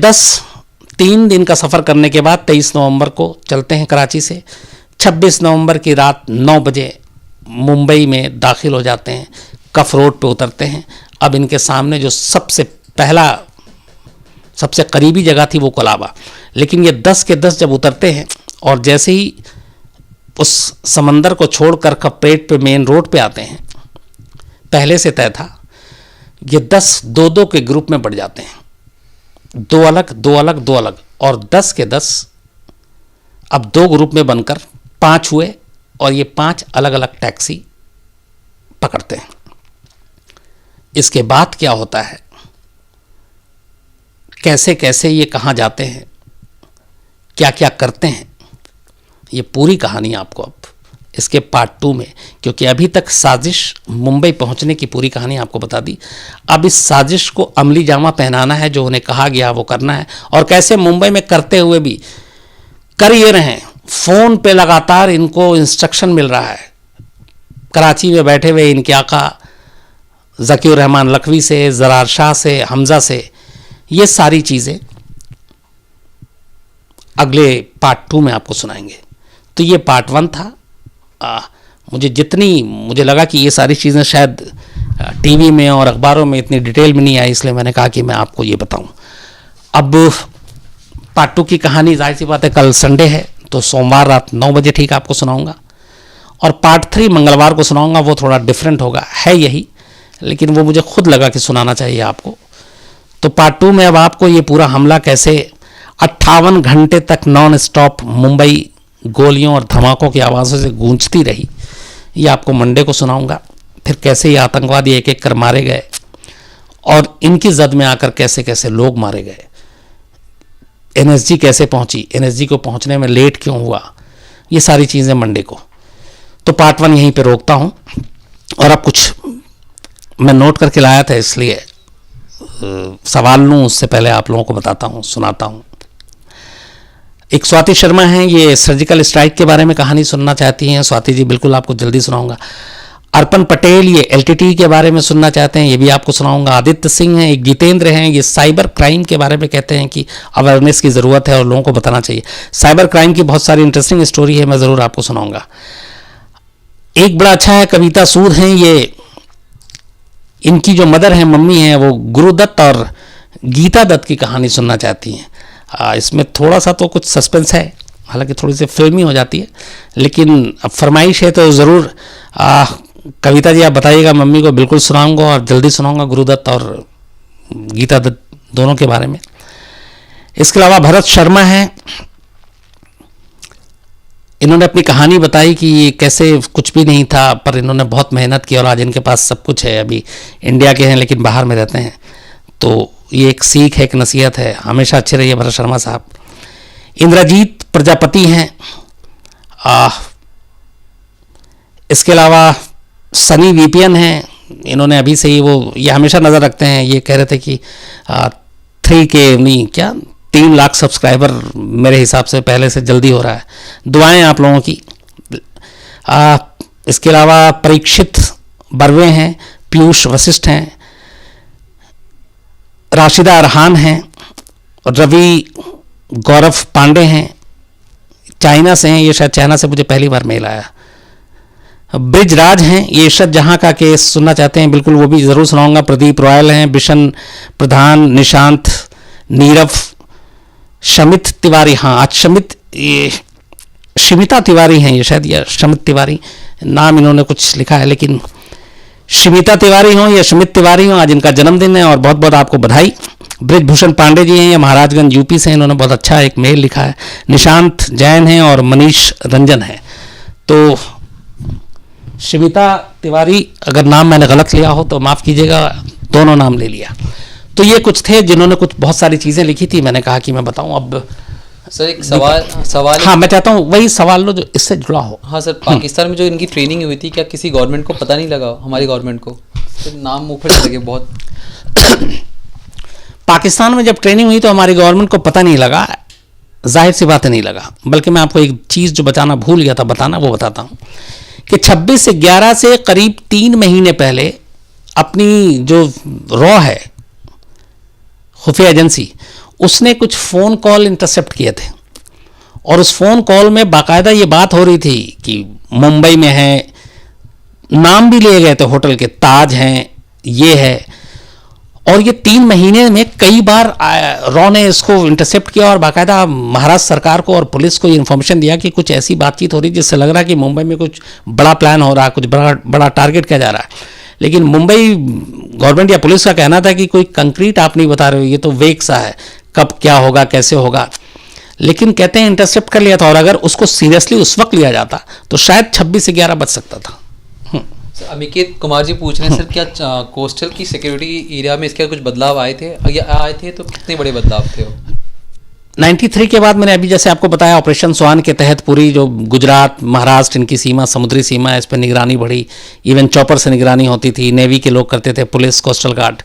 3 दिन का सफ़र करने के बाद 23 नवंबर को चलते हैं कराची से। 26 नवंबर की रात 9 बजे मुंबई में दाखिल हो जाते हैं, कफ रोड पे उतरते हैं। अब इनके सामने जो सबसे करीबी जगह थी वो कोलाबा, लेकिन ये 10 के 10 जब उतरते हैं और जैसे ही उस समंदर को छोड़कर कपरेट पे मेन रोड पे आते हैं, पहले से तय था, ये 10 2-2 के ग्रुप में बढ़ जाते हैं, 2 अलग 2 अलग 2 अलग, और 10 के 10 अब 2 ग्रुप में बनकर 5 हुए और ये 5 अलग अलग टैक्सी पकड़ते हैं। इसके बाद क्या होता है, कैसे कैसे ये कहाँ जाते हैं, क्या क्या करते हैं, ये पूरी कहानी आपको अब इसके पार्ट 2 में, क्योंकि अभी तक साजिश मुंबई पहुंचने की पूरी कहानी आपको बता दी। अब इस साजिश को अमली जामा पहनाना है, जो उन्हें कहा गया वो करना है, और कैसे मुंबई में करते हुए भी कर ये रहे हैं। फ़ोन पे लगातार इनको इंस्ट्रक्शन मिल रहा है, कराची में बैठे हुए इनके आका ज़कीउर रहमान लखवी से, ज़रार शाह से, हमज़ा से। ये सारी चीज़ें अगले पार्ट 2 में आपको सुनाएंगे। तो ये पार्ट 1 था। मुझे लगा कि ये सारी चीज़ें शायद टीवी में और अखबारों में इतनी डिटेल में नहीं आई, इसलिए मैंने कहा कि मैं आपको ये बताऊं। अब पार्ट 2 की कहानी जाहिर सी बात है कल संडे है, तो सोमवार रात 9 बजे ठीक आपको सुनाऊंगा, और पार्ट 3 मंगलवार को सुनाऊंगा। वो थोड़ा डिफरेंट होगा, है यही, लेकिन वो मुझे खुद लगा कि सुनाना चाहिए आपको। तो पार्ट 2 में अब आपको ये पूरा हमला कैसे 58 घंटे तक नॉन स्टॉप मुंबई गोलियों और धमाकों की आवाज़ों से गूंजती रही, ये आपको मंडे को सुनाऊंगा। फिर कैसे ये आतंकवादी एक एक कर मारे गए और इनकी जद में आकर कैसे कैसे लोग मारे गए, एनएसजी कैसे पहुंची, एनएसजी को पहुंचने में लेट क्यों हुआ, ये सारी चीज़ें मंडे को। तो पार्ट 1 यहीं पे रोकता हूं, और अब कुछ मैं नोट करके लाया था, इसलिए सवाल लूँ उससे पहले आप लोगों को बताता हूँ, सुनाता हूँ। एक स्वाति शर्मा हैं, ये सर्जिकल स्ट्राइक के बारे में कहानी सुनना चाहती हैं। स्वाति जी, बिल्कुल आपको जल्दी सुनाऊंगा। अर्पण पटेल ये एलटीटी के बारे में सुनना चाहते हैं, ये भी आपको सुनाऊंगा। आदित्य सिंह हैं, एक जितेंद्र हैं, ये साइबर क्राइम के बारे में कहते हैं कि अवेयरनेस की ज़रूरत है और लोगों को बताना चाहिए। साइबर क्राइम की बहुत सारी इंटरेस्टिंग स्टोरी है, मैं ज़रूर आपको सुनाऊंगा। एक बड़ा अच्छा है, कविता सूद हैं, ये इनकी जो मदर हैं, मम्मी हैं, वो गुरुदत्त और गीता दत्त की कहानी सुनना चाहती हैं। इसमें थोड़ा सा तो कुछ सस्पेंस है, हालांकि थोड़ी सी फिल्मी हो जाती है, लेकिन अब फरमाइश है तो ज़रूर कविता जी आप बताइएगा, मम्मी को बिल्कुल सुनाऊंगा और जल्दी सुनाऊंगा गुरुदत्त और गीता दत्त दोनों के बारे में। इसके अलावा भरत शर्मा हैं, इन्होंने अपनी कहानी बताई कि ये कैसे कुछ भी नहीं था पर इन्होंने बहुत मेहनत की और आज इनके पास सब कुछ है। अभी इंडिया के हैं लेकिन बाहर में रहते हैं, तो ये एक सीख है, एक नसीहत है। हमेशा अच्छे रहिए भरत शर्मा साहब। इंद्रजीत प्रजापति हैं, इसके अलावा सनी वीपीएन हैं, इन्होंने अभी से ही वो ये हमेशा नज़र रखते हैं, ये कह रहे थे कि 3K नहीं क्या 3 लाख सब्सक्राइबर मेरे हिसाब से पहले से जल्दी हो रहा है, दुआएं आप लोगों की। इसके अलावा परीक्षित बर्वे हैं, पीयूष वशिष्ठ हैं, राशिदा अरहान हैं, रवि गौरव पांडे हैं, चाइना से हैं, ये शायद चाइना से मुझे पहली बार मेल आया। ब्रिजराज हैं, ये इरशद जहां का केस सुनना चाहते हैं, बिल्कुल वो भी ज़रूर सुनाऊंगा। प्रदीप रॉयल हैं, बिशन प्रधान, निशांत, नीरव, शमित तिवारी, हाँ आज ये शिमिता तिवारी हैं, ये शायद ये शमित तिवारी नाम इन्होंने कुछ लिखा है, लेकिन शिमिता तिवारी हों या शमित तिवारी हों, आज इनका जन्मदिन है और बहुत बहुत आपको बधाई। ब्रिजभूषण पांडे जी हैं, ये महाराजगंज यूपी से, इन्होंने बहुत अच्छा एक मेल लिखा है। निशांत जैन हैं और मनीष रंजन हैं। तो शिमिता तिवारी, अगर नाम मैंने गलत लिया हो तो माफ़ कीजिएगा, दोनों नाम ले लिया। तो ये कुछ थे जिन्होंने कुछ बहुत सारी चीज़ें लिखी थी, मैंने कहा कि मैं बताऊं। अब सर एक सवाल हाँ, मैं चाहता हूँ वही सवाल लो जो इससे जुड़ा हो। हाँ सर, पाकिस्तान में जो इनकी ट्रेनिंग हुई थी, क्या किसी गवर्नमेंट को पता नहीं लगा, हमारी गवर्नमेंट को? तो नाम मुँह पर लगे बहुत। पाकिस्तान में जब ट्रेनिंग हुई तो हमारी गवर्नमेंट को पता नहीं लगा, जाहिर सी बात नहीं लगा। बल्कि मैं आपको एक चीज़ जो बताना भूल गया था बताना, वो बताता हूँ कि 26/11 से करीब 3 महीने पहले अपनी जो रॉ है खुफिया एजेंसी, उसने कुछ फ़ोन कॉल इंटरसेप्ट किए थे और उस फ़ोन कॉल में बाकायदा ये बात हो रही थी कि मुंबई में है, नाम भी लिए गए थे होटल के, ताज हैं, ये है। और ये 3 महीने में कई बार रॉ ने इसको इंटरसेप्ट किया और बाकायदा महाराष्ट्र सरकार को और पुलिस को ये इन्फॉर्मेशन दिया कि कुछ ऐसी बातचीत हो रही जिससे लग रहा है कि मुंबई में कुछ बड़ा प्लान हो रहा है, कुछ बड़ा टारगेट किया जा रहा है। लेकिन मुंबई गवर्नमेंट या पुलिस का कहना था कि कोई कंक्रीट आप नहीं बता रहे हो, ये तो वेग सा है, कब क्या होगा कैसे होगा। लेकिन कहते हैं इंटरसेप्ट कर लिया था और अगर उसको सीरियसली उस वक्त लिया जाता तो शायद 26/11 बच सकता था। अमिकेत कुमार जी पूछ रहे हैं, सर क्या कोस्टल की सिक्योरिटी एरिया में इसके कुछ बदलाव आए थे, या आए थे तो कितने बड़े बदलाव थे? 93 के बाद मैंने अभी जैसे आपको बताया ऑपरेशन स्वान के तहत पूरी जो गुजरात महाराष्ट्र इनकी सीमा, समुद्री सीमा है, इस पर निगरानी बढ़ी। इवन चॉपर से निगरानी होती थी, नेवी के लोग करते थे, पुलिस, कोस्टल गार्ड।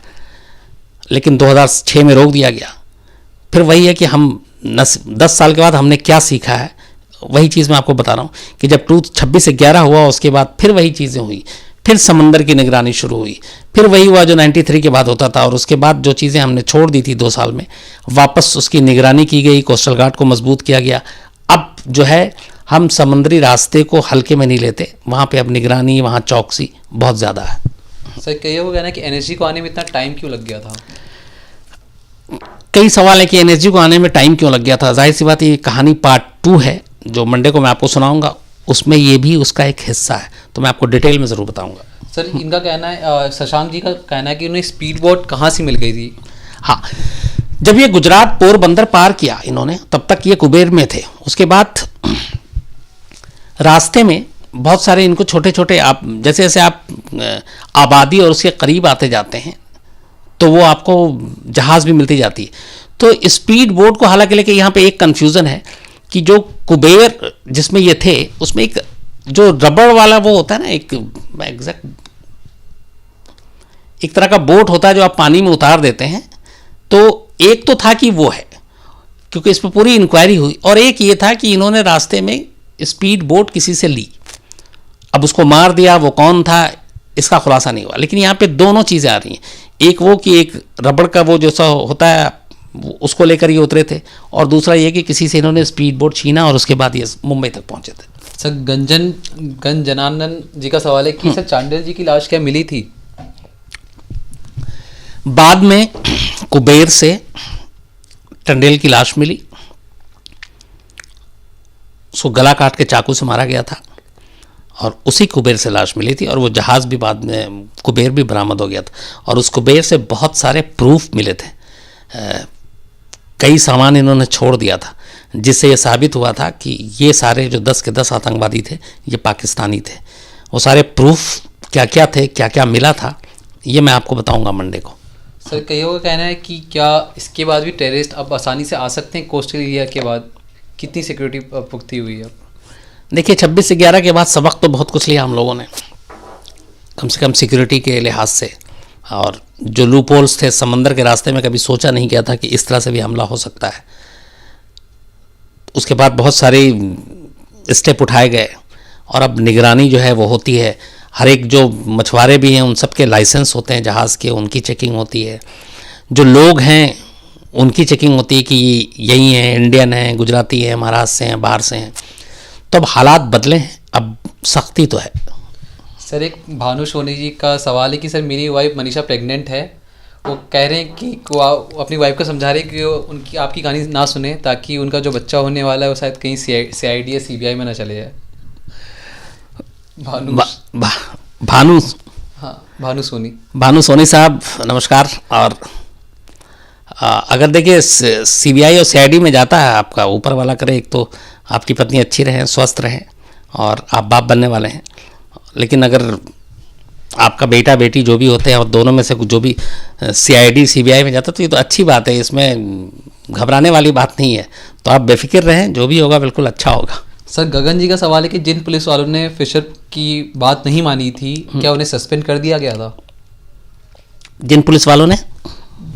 लेकिन 2006 में रोक दिया गया। फिर वही है कि हम 10 साल के बाद हमने क्या सीखा है, वही चीज़ मैं आपको बता रहा हूँ कि जब 26/11 हुआ उसके बाद फिर वही चीज़ें हुई, फिर समंदर की निगरानी शुरू हुई, फिर वही हुआ जो 93 के बाद होता था। और उसके बाद जो चीज़ें हमने छोड़ दी थी 2 साल में, वापस उसकी निगरानी की गई, कोस्टल गार्ड को मजबूत किया गया। अब जो है हम समुद्री रास्ते को हल्के में नहीं लेते, वहाँ पे अब निगरानी, वहाँ चौकसी बहुत ज़्यादा है। सर कही हो गया ना कि एनएसजी को आने में इतना टाइम क्यों लग गया था? कई सवाल है कि एनएसजी को आने में टाइम क्यों लग गया था। जाहिर सी बात ये कहानी पार्ट 2 है जो मंडे को मैं आपको सुनाऊंगा, उसमें ये भी उसका एक हिस्सा है, तो मैं आपको डिटेल में ज़रूर बताऊंगा। सर इनका कहना है, शशांक जी का कहना है कि उन्हें स्पीड बोट कहाँ से मिल गई थी? हाँ, जब ये गुजरात पोरबंदर पार किया इन्होंने, तब तक ये कुबेर में थे। उसके बाद रास्ते में बहुत सारे इनको छोटे छोटे, आप जैसे जैसे आप आबादी और उसके करीब आते जाते हैं तो वो आपको जहाज़ भी मिलती जाती है। तो स्पीड बोट को हालांकि लेके यहाँ पे एक कन्फ्यूज़न है कि जो कुबेर जिसमें ये थे उसमें एक जो रबड़ वाला वो होता है ना, एक एग्जैक्ट एक तरह का बोट होता है जो आप पानी में उतार देते हैं। तो एक तो था कि वो है, क्योंकि इस पर पूरी इंक्वायरी हुई, और एक ये था कि इन्होंने रास्ते में स्पीड बोट किसी से ली। अब उसको मार दिया, वो कौन था इसका खुलासा नहीं हुआ। लेकिन यहाँ पे दोनों चीज़ें आ रही हैं, एक वो कि एक रबड़ का वो जैसा होता है उसको लेकर ये उतरे थे, और दूसरा ये कि किसी से इन्होंने स्पीड बोट छीना और उसके बाद ये मुंबई तक पहुंचे थे। सर गंजनानन जी का सवाल है कि सर चांडिल जी की लाश क्या मिली थी? बाद में कुबेर से टंडेल की लाश मिली, उसको गला काट के चाकू से मारा गया था, और उसी कुबेर से लाश मिली थी। और वो जहाज़ भी बाद में कुबेर भी बरामद हो गया था, और उस कुबेर से बहुत सारे प्रूफ मिले थे, कई सामान इन्होंने छोड़ दिया था, जिससे ये साबित हुआ था कि ये सारे जो 10 के 10 आतंकवादी थे ये पाकिस्तानी थे। वो सारे प्रूफ क्या क्या थे, क्या क्या मिला था, ये मैं आपको बताऊंगा मंडे को। सर कईयों का कहना है कि क्या इसके बाद भी टेररिस्ट अब आसानी से आ सकते हैं कोस्टल एरिया के बाद? कितनी सिक्योरिटी पुख्ती हुई है? देखिए 26/11 के बाद सबक तो बहुत कुछ लिया हम लोगों ने, कम से कम सिक्योरिटी के लिहाज से, और जो लूप होल्स थे समंदर के रास्ते में कभी सोचा नहीं गया था कि इस तरह से भी हमला हो सकता है। उसके बाद बहुत सारे स्टेप उठाए गए, और अब निगरानी जो है वो होती है। हर एक जो मछुआरे भी हैं उन सब के लाइसेंस होते हैं जहाज़ के, उनकी चेकिंग होती है। जो लोग हैं उनकी चेकिंग होती है कि यही हैं, इंडियन हैं, गुजराती हैं, महाराष्ट्र से हैं, बाहर से हैं। तो अब हालात बदले हैं, अब सख्ती तो है। सर एक भानु सोनी जी का सवाल है कि सर मेरी वाइफ मनीषा प्रेग्नेंट है, वो कह रहे हैं कि वो अपनी वाइफ को समझा रहे हैं कि वो उनकी आपकी कहानी ना सुने, ताकि उनका जो बच्चा होने वाला है वो शायद कहीं CID या CBI में ना चले जाए। भानु भानु सोनी भानु सोनी साहब नमस्कार। और अगर देखिए CBI और CID में जाता है आपका, ऊपर वाला करे, एक तो आपकी पत्नी अच्छी रहे, स्वस्थ रहे, और आप बाप बनने वाले हैं। लेकिन अगर आपका बेटा बेटी जो भी होते हैं और दोनों में से जो भी CID CBI में जाता है तो ये तो अच्छी बात है, इसमें घबराने वाली बात नहीं है। तो आप बेफिक्र रहें, जो भी होगा बिल्कुल अच्छा होगा। सर गगन जी का सवाल है कि जिन पुलिस वालों ने फिशर की बात नहीं मानी थी, क्या उन्हें सस्पेंड कर दिया गया था? जिन पुलिस वालों ने,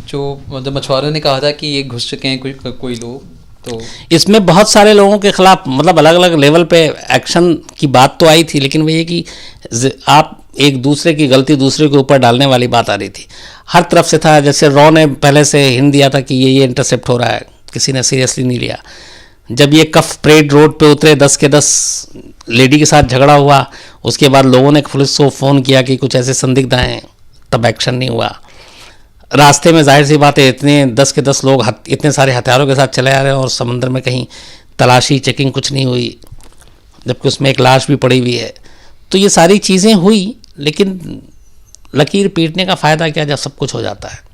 जो मतलब मछुआरों ने कहा था कि ये घुस चुके हैं कोई लोग, तो इसमें बहुत सारे लोगों के खिलाफ मतलब अलग अलग लेवल पे एक्शन की बात तो आई थी, लेकिन वो ये कि आप एक दूसरे की गलती दूसरे के ऊपर डालने वाली बात आ रही थी। हर तरफ से था, जैसे रॉ ने पहले से हिंट दिया था कि ये इंटरसेप्ट हो रहा है, किसी ने सीरियसली नहीं लिया। जब ये कफ परेड रोड पे उतरे, 10 के 10 लेडी के साथ झगड़ा हुआ, उसके बाद लोगों ने पुलिस को फ़ोन किया कि कुछ ऐसे संदिग्ध हैं, तब एक्शन नहीं हुआ। रास्ते में जाहिर सी बात है इतने 10 के 10 लोग इतने सारे हथियारों के साथ चले आ रहे हैं, और समंदर में कहीं तलाशी चेकिंग कुछ नहीं हुई, जबकि उसमें एक लाश भी पड़ी हुई है। तो ये सारी चीज़ें हुई, लेकिन लकीर पीटने का फ़ायदा क्या जब सब कुछ हो जाता है।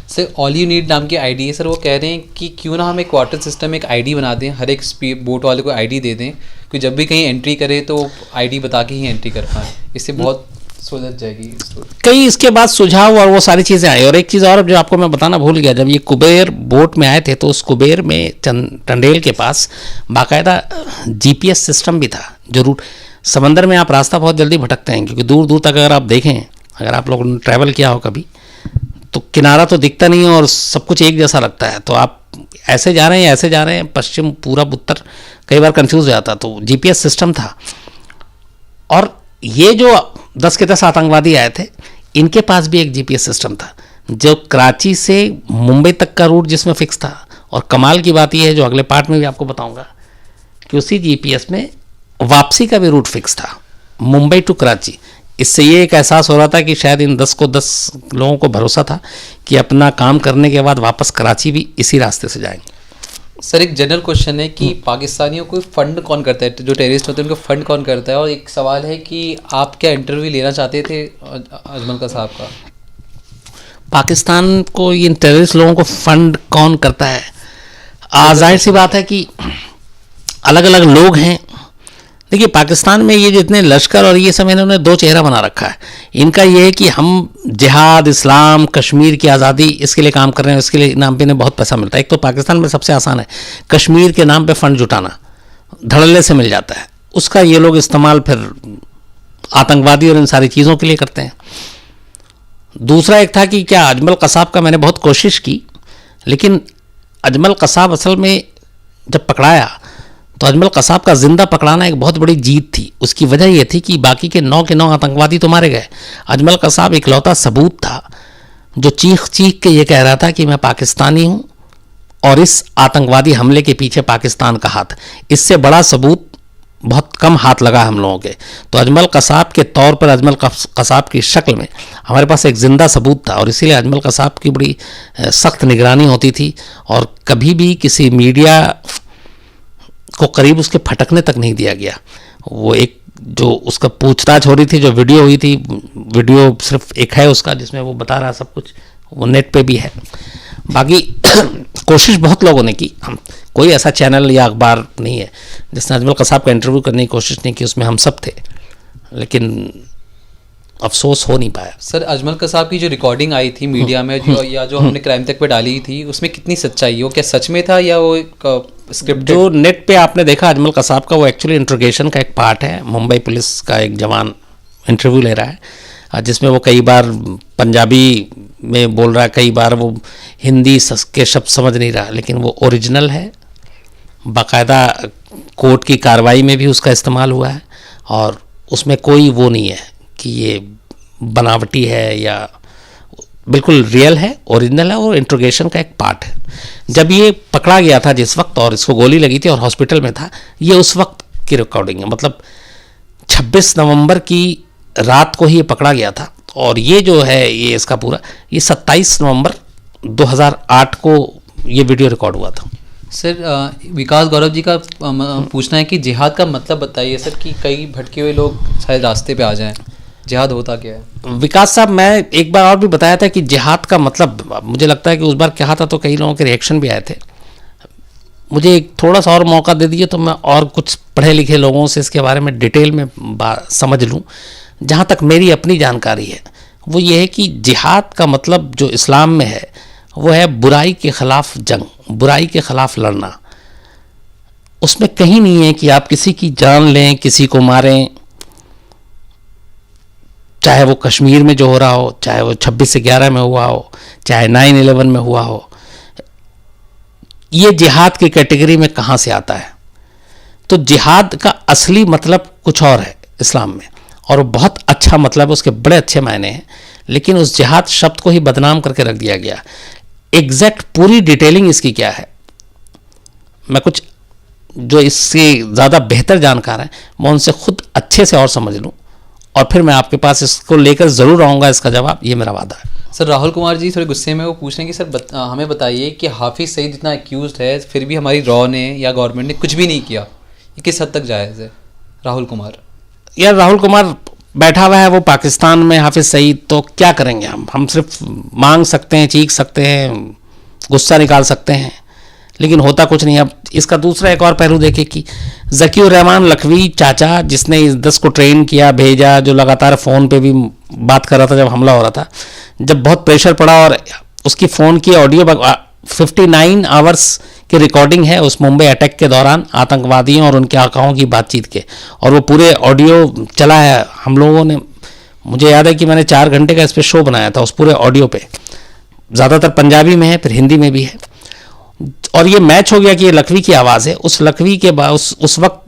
सर ऑल यू नीड नाम की ID है सर, वो कह रहे हैं कि क्यों ना हम एक वाटर सिस्टम एक ID बना दें, हर एक बोट वाले को ID दे दें, कि जब भी कहीं एंट्री करे तो ID बता के ही एंट्री कर पाए। इससे बहुत सुलझ जाएगी स्टोरी। कई इसके बाद सुझाव और वो सारी चीज़ें आई। और एक चीज़ और जो आपको मैं बताना भूल गया, जब ये कुबेर बोट में आए थे तो उस कुबेर में टंडेल के पास बाकायदा GPS सिस्टम भी था, जो रूट समंदर में आप रास्ता बहुत जल्दी भटकते हैं, क्योंकि दूर दूर तक अगर आप देखें, अगर आप लोगों ने ट्रैवल किया हो कभी, तो किनारा तो दिखता नहीं है और सब कुछ एक जैसा लगता है। तो आप ऐसे जा रहे हैं, ऐसे जा रहे हैं, पश्चिम पूरब उत्तर, कई बार कंफ्यूज हो जाता। तो GPS सिस्टम था। और ये जो 10 के 10 आतंकवादी आए थे, इनके पास भी एक GPS सिस्टम था, जो कराची से मुंबई तक का रूट जिसमें फिक्स था। और कमाल की बात यह है, जो अगले पार्ट में भी आपको बताऊंगा, कि उसी GPS में वापसी का भी रूट फिक्स था, मुंबई टू कराची। इससे ये एक एहसास हो रहा था कि शायद इन 10 को 10 लोगों को भरोसा था कि अपना काम करने के बाद वापस कराची भी इसी रास्ते से जाएंगे। सर एक जनरल क्वेश्चन है कि पाकिस्तानियों को फंड कौन करता है, जो टेररिस्ट होते हैं उनको फंड कौन करता है? और एक सवाल है कि आप क्या इंटरव्यू लेना चाहते थे अजमल का साहब का? पाकिस्तान को इन टेररिस्ट लोगों को फंड कौन करता है? जाहिर सी बात है कि अलग अलग लोग हैं। देखिए पाकिस्तान में ये जितने लश्कर और ये सब इन्होंने दो चेहरा बना रखा है। इनका ये है कि हम जिहाद, इस्लाम, कश्मीर की आज़ादी, इसके लिए काम कर रहे हैं, इसके लिए नाम पे इन्हें बहुत पैसा मिलता है। एक तो पाकिस्तान में सबसे आसान है कश्मीर के नाम पे फ़ंड जुटाना, धड़ल्ले से मिल जाता है, उसका ये लोग इस्तेमाल फिर आतंकवादी और इन सारी चीज़ों के लिए करते हैं। दूसरा एक था कि क्या अजमल कसाब का मैंने बहुत कोशिश की, लेकिन अजमल कसाब असल में जब पकड़ाया तो अजमल कसाब का जिंदा पकड़ाना एक बहुत बड़ी जीत थी। उसकी वजह यह थी कि बाकी के 9 के 9 आतंकवादी तो मारे गए, अजमल कसाब इकलौता सबूत था जो चीख चीख के ये कह रहा था कि मैं पाकिस्तानी हूँ और इस आतंकवादी हमले के पीछे पाकिस्तान का हाथ। इससे बड़ा सबूत बहुत कम हाथ लगा हम लोगों के। तो अजमल कसाब के तौर पर, अजमल कसाब की शक्ल में हमारे पास एक ज़िंदा सबूत था और इसीलिए अजमल कसाब की बड़ी सख्त निगरानी होती थी और कभी भी किसी मीडिया को करीब उसके फटकने तक नहीं दिया गया। वो एक जो उसका पूछताछ हो रही थी, जो वीडियो हुई थी, वीडियो सिर्फ एक है उसका जिसमें वो बता रहा सब कुछ, वो नेट पे भी है। बाकी कोशिश बहुत लोगों ने की, हम कोई ऐसा चैनल या अखबार नहीं है जिसने अजमल कसाब का इंटरव्यू करने की कोशिश नहीं की, उसमें हम सब थे, लेकिन अफसोस हो नहीं पाया। सर, अजमल कसाब की जो रिकॉर्डिंग आई थी मीडिया में या जो हमने क्राइम तक पे डाली थी, उसमें कितनी सच्चाई है? वो क्या सच में था या वो एक स्क्रिप्ट? जो नेट पे आपने देखा अजमल कसाब का, वो एक्चुअली इंट्रोगेशन का एक पार्ट है। मुंबई पुलिस का एक जवान इंटरव्यू ले रहा है जिसमें वो कई बार पंजाबी में बोल रहा है, कई बार वो हिंदी के शब्द समझ नहीं रहा, लेकिन वो ओरिजिनल है। बाकायदा कोर्ट की कार्रवाई में भी उसका इस्तेमाल हुआ है और उसमें कोई वो नहीं है कि ये बनावटी है, या बिल्कुल रियल है, ओरिजिनल है और इंट्रोगेशन का एक पार्ट है। जब ये पकड़ा गया था जिस वक्त और इसको गोली लगी थी और हॉस्पिटल में था, ये उस वक्त की रिकॉर्डिंग है। मतलब 26 नवंबर की रात को ही ये पकड़ा गया था और ये जो है ये इसका पूरा, ये 27 नवंबर 2008 को ये वीडियो रिकॉर्ड हुआ था। सर, विकास गौरव जी का पूछना है कि जिहाद का मतलब बताइए सर, कि कई भटके हुए लोग शायद रास्ते पे आ जाएं। जिहाद होता क्या है? विकास साहब, मैं एक बार और भी बताया था कि जिहाद का मतलब, मुझे लगता है कि उस बार कहा था तो कई लोगों के रिएक्शन भी आए थे। मुझे एक थोड़ा सा और मौका दे दीजिए तो मैं और कुछ पढ़े लिखे लोगों से इसके बारे में डिटेल में समझ लूँ। जहाँ तक मेरी अपनी जानकारी है वो ये है कि जिहाद का मतलब जो इस्लाम में है वो है बुराई के ख़िलाफ़ जंग, बुराई के ख़िलाफ़ लड़ना। उसमें कहीं नहीं है कि आप किसी की जान लें, किसी को मारें, चाहे वो कश्मीर में जो हो रहा हो, चाहे वो 26/11 में हुआ हो, चाहे 9/11 में हुआ हो। ये जिहाद की कैटेगरी में कहाँ से आता है? तो जिहाद का असली मतलब कुछ और है इस्लाम में, और वो बहुत अच्छा मतलब है, उसके बड़े अच्छे मायने हैं, लेकिन उस जिहाद शब्द को ही बदनाम करके रख दिया गया। एग्जैक्ट पूरी डिटेलिंग इसकी क्या है, मैं कुछ जो इससे ज़्यादा बेहतर जानकार हैं मैं उनसे खुद अच्छे से और समझ लूँ और फिर मैं आपके पास इसको लेकर ज़रूर आऊँगा, इसका जवाब, ये मेरा वादा है। सर, राहुल कुमार जी थोड़े गुस्से में वो पूछ रहे हैं कि सर हमें बताइए कि हाफिज़ सईद इतना एक्यूज़ है, फिर भी हमारी रॉ ने या गवर्नमेंट ने कुछ भी नहीं किया, ये किस हद तक जायज़ है? राहुल कुमार यार, राहुल कुमार बैठा हुआ है वो पाकिस्तान में, हाफिज़ सईद, तो क्या करेंगे हम सिर्फ मांग सकते हैं, चीख सकते हैं, गुस्सा निकाल सकते हैं, लेकिन होता कुछ नहीं। अब इसका दूसरा एक और पहलू देखें कि ज़कीउर रहमान लखवी चाचा, जिसने इस 10 को ट्रेन किया, भेजा, जो लगातार फ़ोन पे भी बात कर रहा था जब हमला हो रहा था, जब बहुत प्रेशर पड़ा और उसकी फ़ोन की ऑडियो 59 आवर्स की रिकॉर्डिंग है उस मुंबई अटैक के दौरान आतंकवादियों और उनके आकाओं की बातचीत के, और वो पूरे ऑडियो चला है। हम लोगों ने, मुझे याद है कि मैंने 4 घंटे का इस पर शो बनाया था उस पूरे ऑडियो पे, ज़्यादातर पंजाबी में है, फिर हिंदी में भी है, और ये मैच हो गया कि ये लखवी की आवाज़ है। उस लखवी के बाद उस वक्त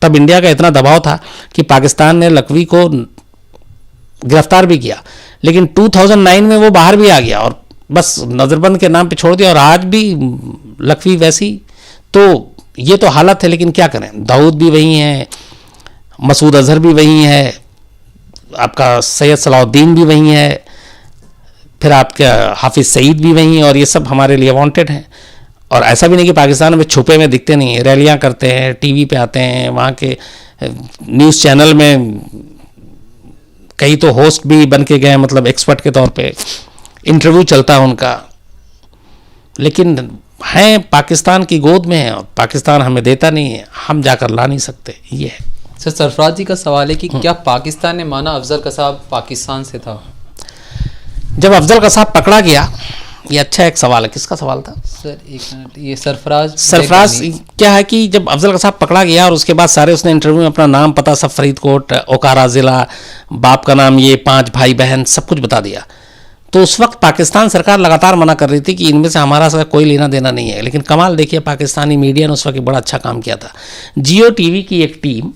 तब इंडिया का इतना दबाव था कि पाकिस्तान ने लखवी को गिरफ्तार भी किया, लेकिन 2009 में वो बाहर भी आ गया और बस नज़रबंद के नाम पे छोड़ दिया, और आज भी लखवी वैसी। तो ये तो हालत है, लेकिन क्या करें, दाऊद भी वही है, मसूद अजहर भी वही है, आपका सैयद सलाउद्दीन भी वही है, फिर आपका हाफिज़ सईद भी वही है, और ये सब हमारे लिए वांटेड हैं। और ऐसा भी नहीं कि पाकिस्तान में छुपे में दिखते नहीं हैं, रैलियाँ करते हैं, टीवी पे आते हैं, वहाँ के न्यूज़ चैनल में कई तो होस्ट भी बन के गए, मतलब एक्सपर्ट के तौर पे इंटरव्यू चलता है उनका, लेकिन हैं पाकिस्तान की गोद में है और पाकिस्तान हमें देता नहीं है, हम जाकर ला नहीं सकते, ये है। सर, सरफराज जी का सवाल है कि क्या पाकिस्तान ने माना अफजल कसाब पाकिस्तान से था? जब अफजल कसाब पकड़ा गया, ये अच्छा एक सवाल है, किसका सवाल था सर? एक मिनट, ये सरफराज क्या है कि जब अफजल कसाब पकड़ा गया और उसके बाद सारे उसने इंटरव्यू में अपना नाम पता सब, फरीदकोट, ओकारा ज़िला, बाप का नाम, ये 5 भाई बहन, सब कुछ बता दिया। तो उस वक्त पाकिस्तान सरकार लगातार मना कर रही थी कि इनमें से हमारा सर कोई लेना देना नहीं है, लेकिन कमाल देखिए पाकिस्तानी मीडिया ने उस वक्त एक बड़ा अच्छा काम किया था। जियो टीवी की एक टीम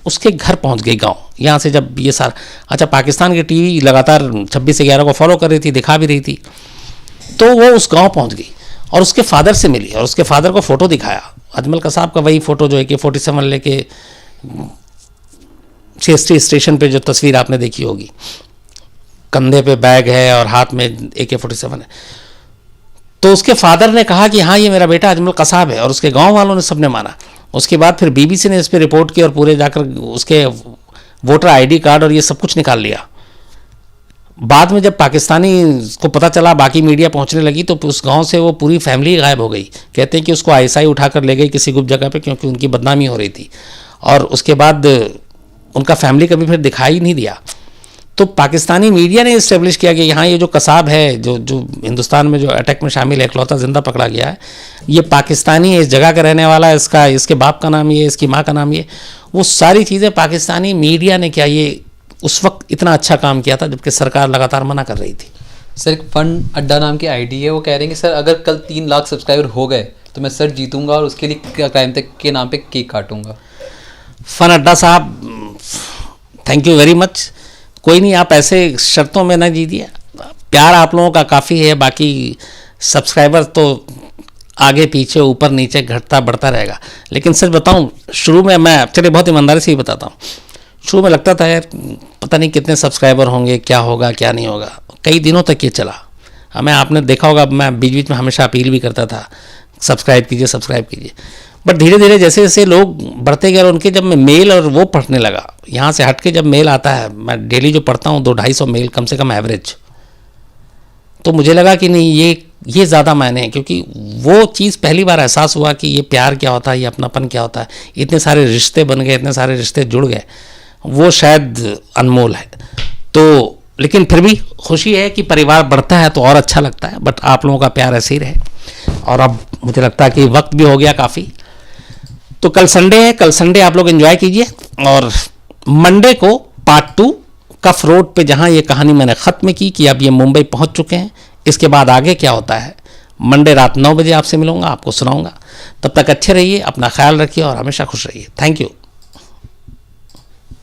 उसके घर पहुंच गई गांव, यहाँ से जब ये सारा, अच्छा पाकिस्तान की टीवी लगातार 26/11 को फॉलो कर रही थी, दिखा भी रही थी, तो वो उस गांव पहुंच गई और उसके फादर से मिली और उसके फादर को फ़ोटो दिखाया। अजमल कसाब का वही फ़ोटो जो AK-47 लेके CST स्टेशन पे जो तस्वीर आपने देखी होगी, कंधे पे बैग है और हाथ में AK-47 है। तो उसके फादर ने कहा कि हाँ ये मेरा बेटा अजमल कसाब है, और उसके गांव वालों ने सबने माना। उसके बाद फिर BBC ने इस पर रिपोर्ट की और पूरे जाकर उसके वोटर ID कार्ड और ये सब कुछ निकाल लिया। बाद में जब पाकिस्तानी को पता चला, बाकी मीडिया पहुंचने लगी, तो उस गांव से वो पूरी फैमिली गायब हो गई। कहते हैं कि उसको ISI उठाकर ले गई किसी गुप्त जगह पे, क्योंकि उनकी बदनामी हो रही थी, और उसके बाद उनका फैमिली कभी फिर दिखाई नहीं दिया। तो पाकिस्तानी मीडिया ने इस्टेब्लिश किया कि यहाँ ये जो कसाब है, जो हिंदुस्तान में जो अटैक में शामिल है, इकलौता जिंदा पकड़ा गया है, ये पाकिस्तानी है, इस जगह का रहने वाला है, इसके बाप का नाम ये, इसकी माँ का नाम ये, वो सारी चीज़ें पाकिस्तानी मीडिया ने क्या ये उस वक्त इतना अच्छा काम किया था, जबकि सरकार लगातार मना कर रही थी। सर एक फन अड्डा नाम की ID है, वो कह रहे हैं कि सर अगर कल 3 लाख सब्सक्राइबर हो गए तो मैं सर जीतूंगा और उसके लिए क्राइम तक के नाम पे केक काटूंगा। फन अड्डा साहब, थैंक यू वेरी मच। कोई नहीं, आप ऐसे शर्तों में ना जीतिए, प्यार आप लोगों का काफ़ी है, बाकी सब्सक्राइबर तो आगे पीछे ऊपर नीचे घटता बढ़ता रहेगा। लेकिन सच बताऊं, शुरू में मैं चलिए बहुत ईमानदारी से ही बताता हूँ, शुरू में लगता था यार पता नहीं कितने सब्सक्राइबर होंगे, क्या होगा क्या नहीं होगा। कई दिनों तक ये चला। हमें आपने देखा होगा, मैं बीच बीच में हमेशा अपील भी करता था सब्सक्राइब कीजिए सब्सक्राइब कीजिए। बट धीरे धीरे जैसे जैसे लोग बढ़ते गए, उनके जब मैं मेल और वो पढ़ने लगा, यहाँ से हट के जब मेल आता है, मैं डेली जो पढ़ता हूँ 200-250 मेल कम से कम एवरेज, तो मुझे लगा कि नहीं ये ज़्यादा मायने हैं, क्योंकि वो चीज़ पहली बार एहसास हुआ कि ये प्यार क्या होता है, ये अपनापन क्या होता है, इतने सारे रिश्ते बन गए, इतने सारे रिश्ते जुड़ गए, वो शायद अनमोल है। तो लेकिन फिर भी खुशी है कि परिवार बढ़ता है तो और अच्छा लगता है। बट आप लोगों का प्यार ऐसे ही रहे। और अब मुझे लगता है कि वक्त भी हो गया काफ़ी, तो कल संडे है, कल संडे आप लोग एंजॉय कीजिए, और मंडे को पार्ट 2 कफ रोड पे जहां ये कहानी मैंने ख़त्म की कि अब ये मुंबई पहुंच चुके हैं, इसके बाद आगे क्या होता है, मंडे रात 9 बजे आपसे मिलूंगा, आपको सुनाऊंगा। तब तक अच्छे रहिए, अपना ख्याल रखिए और हमेशा खुश रहिए। Thank you.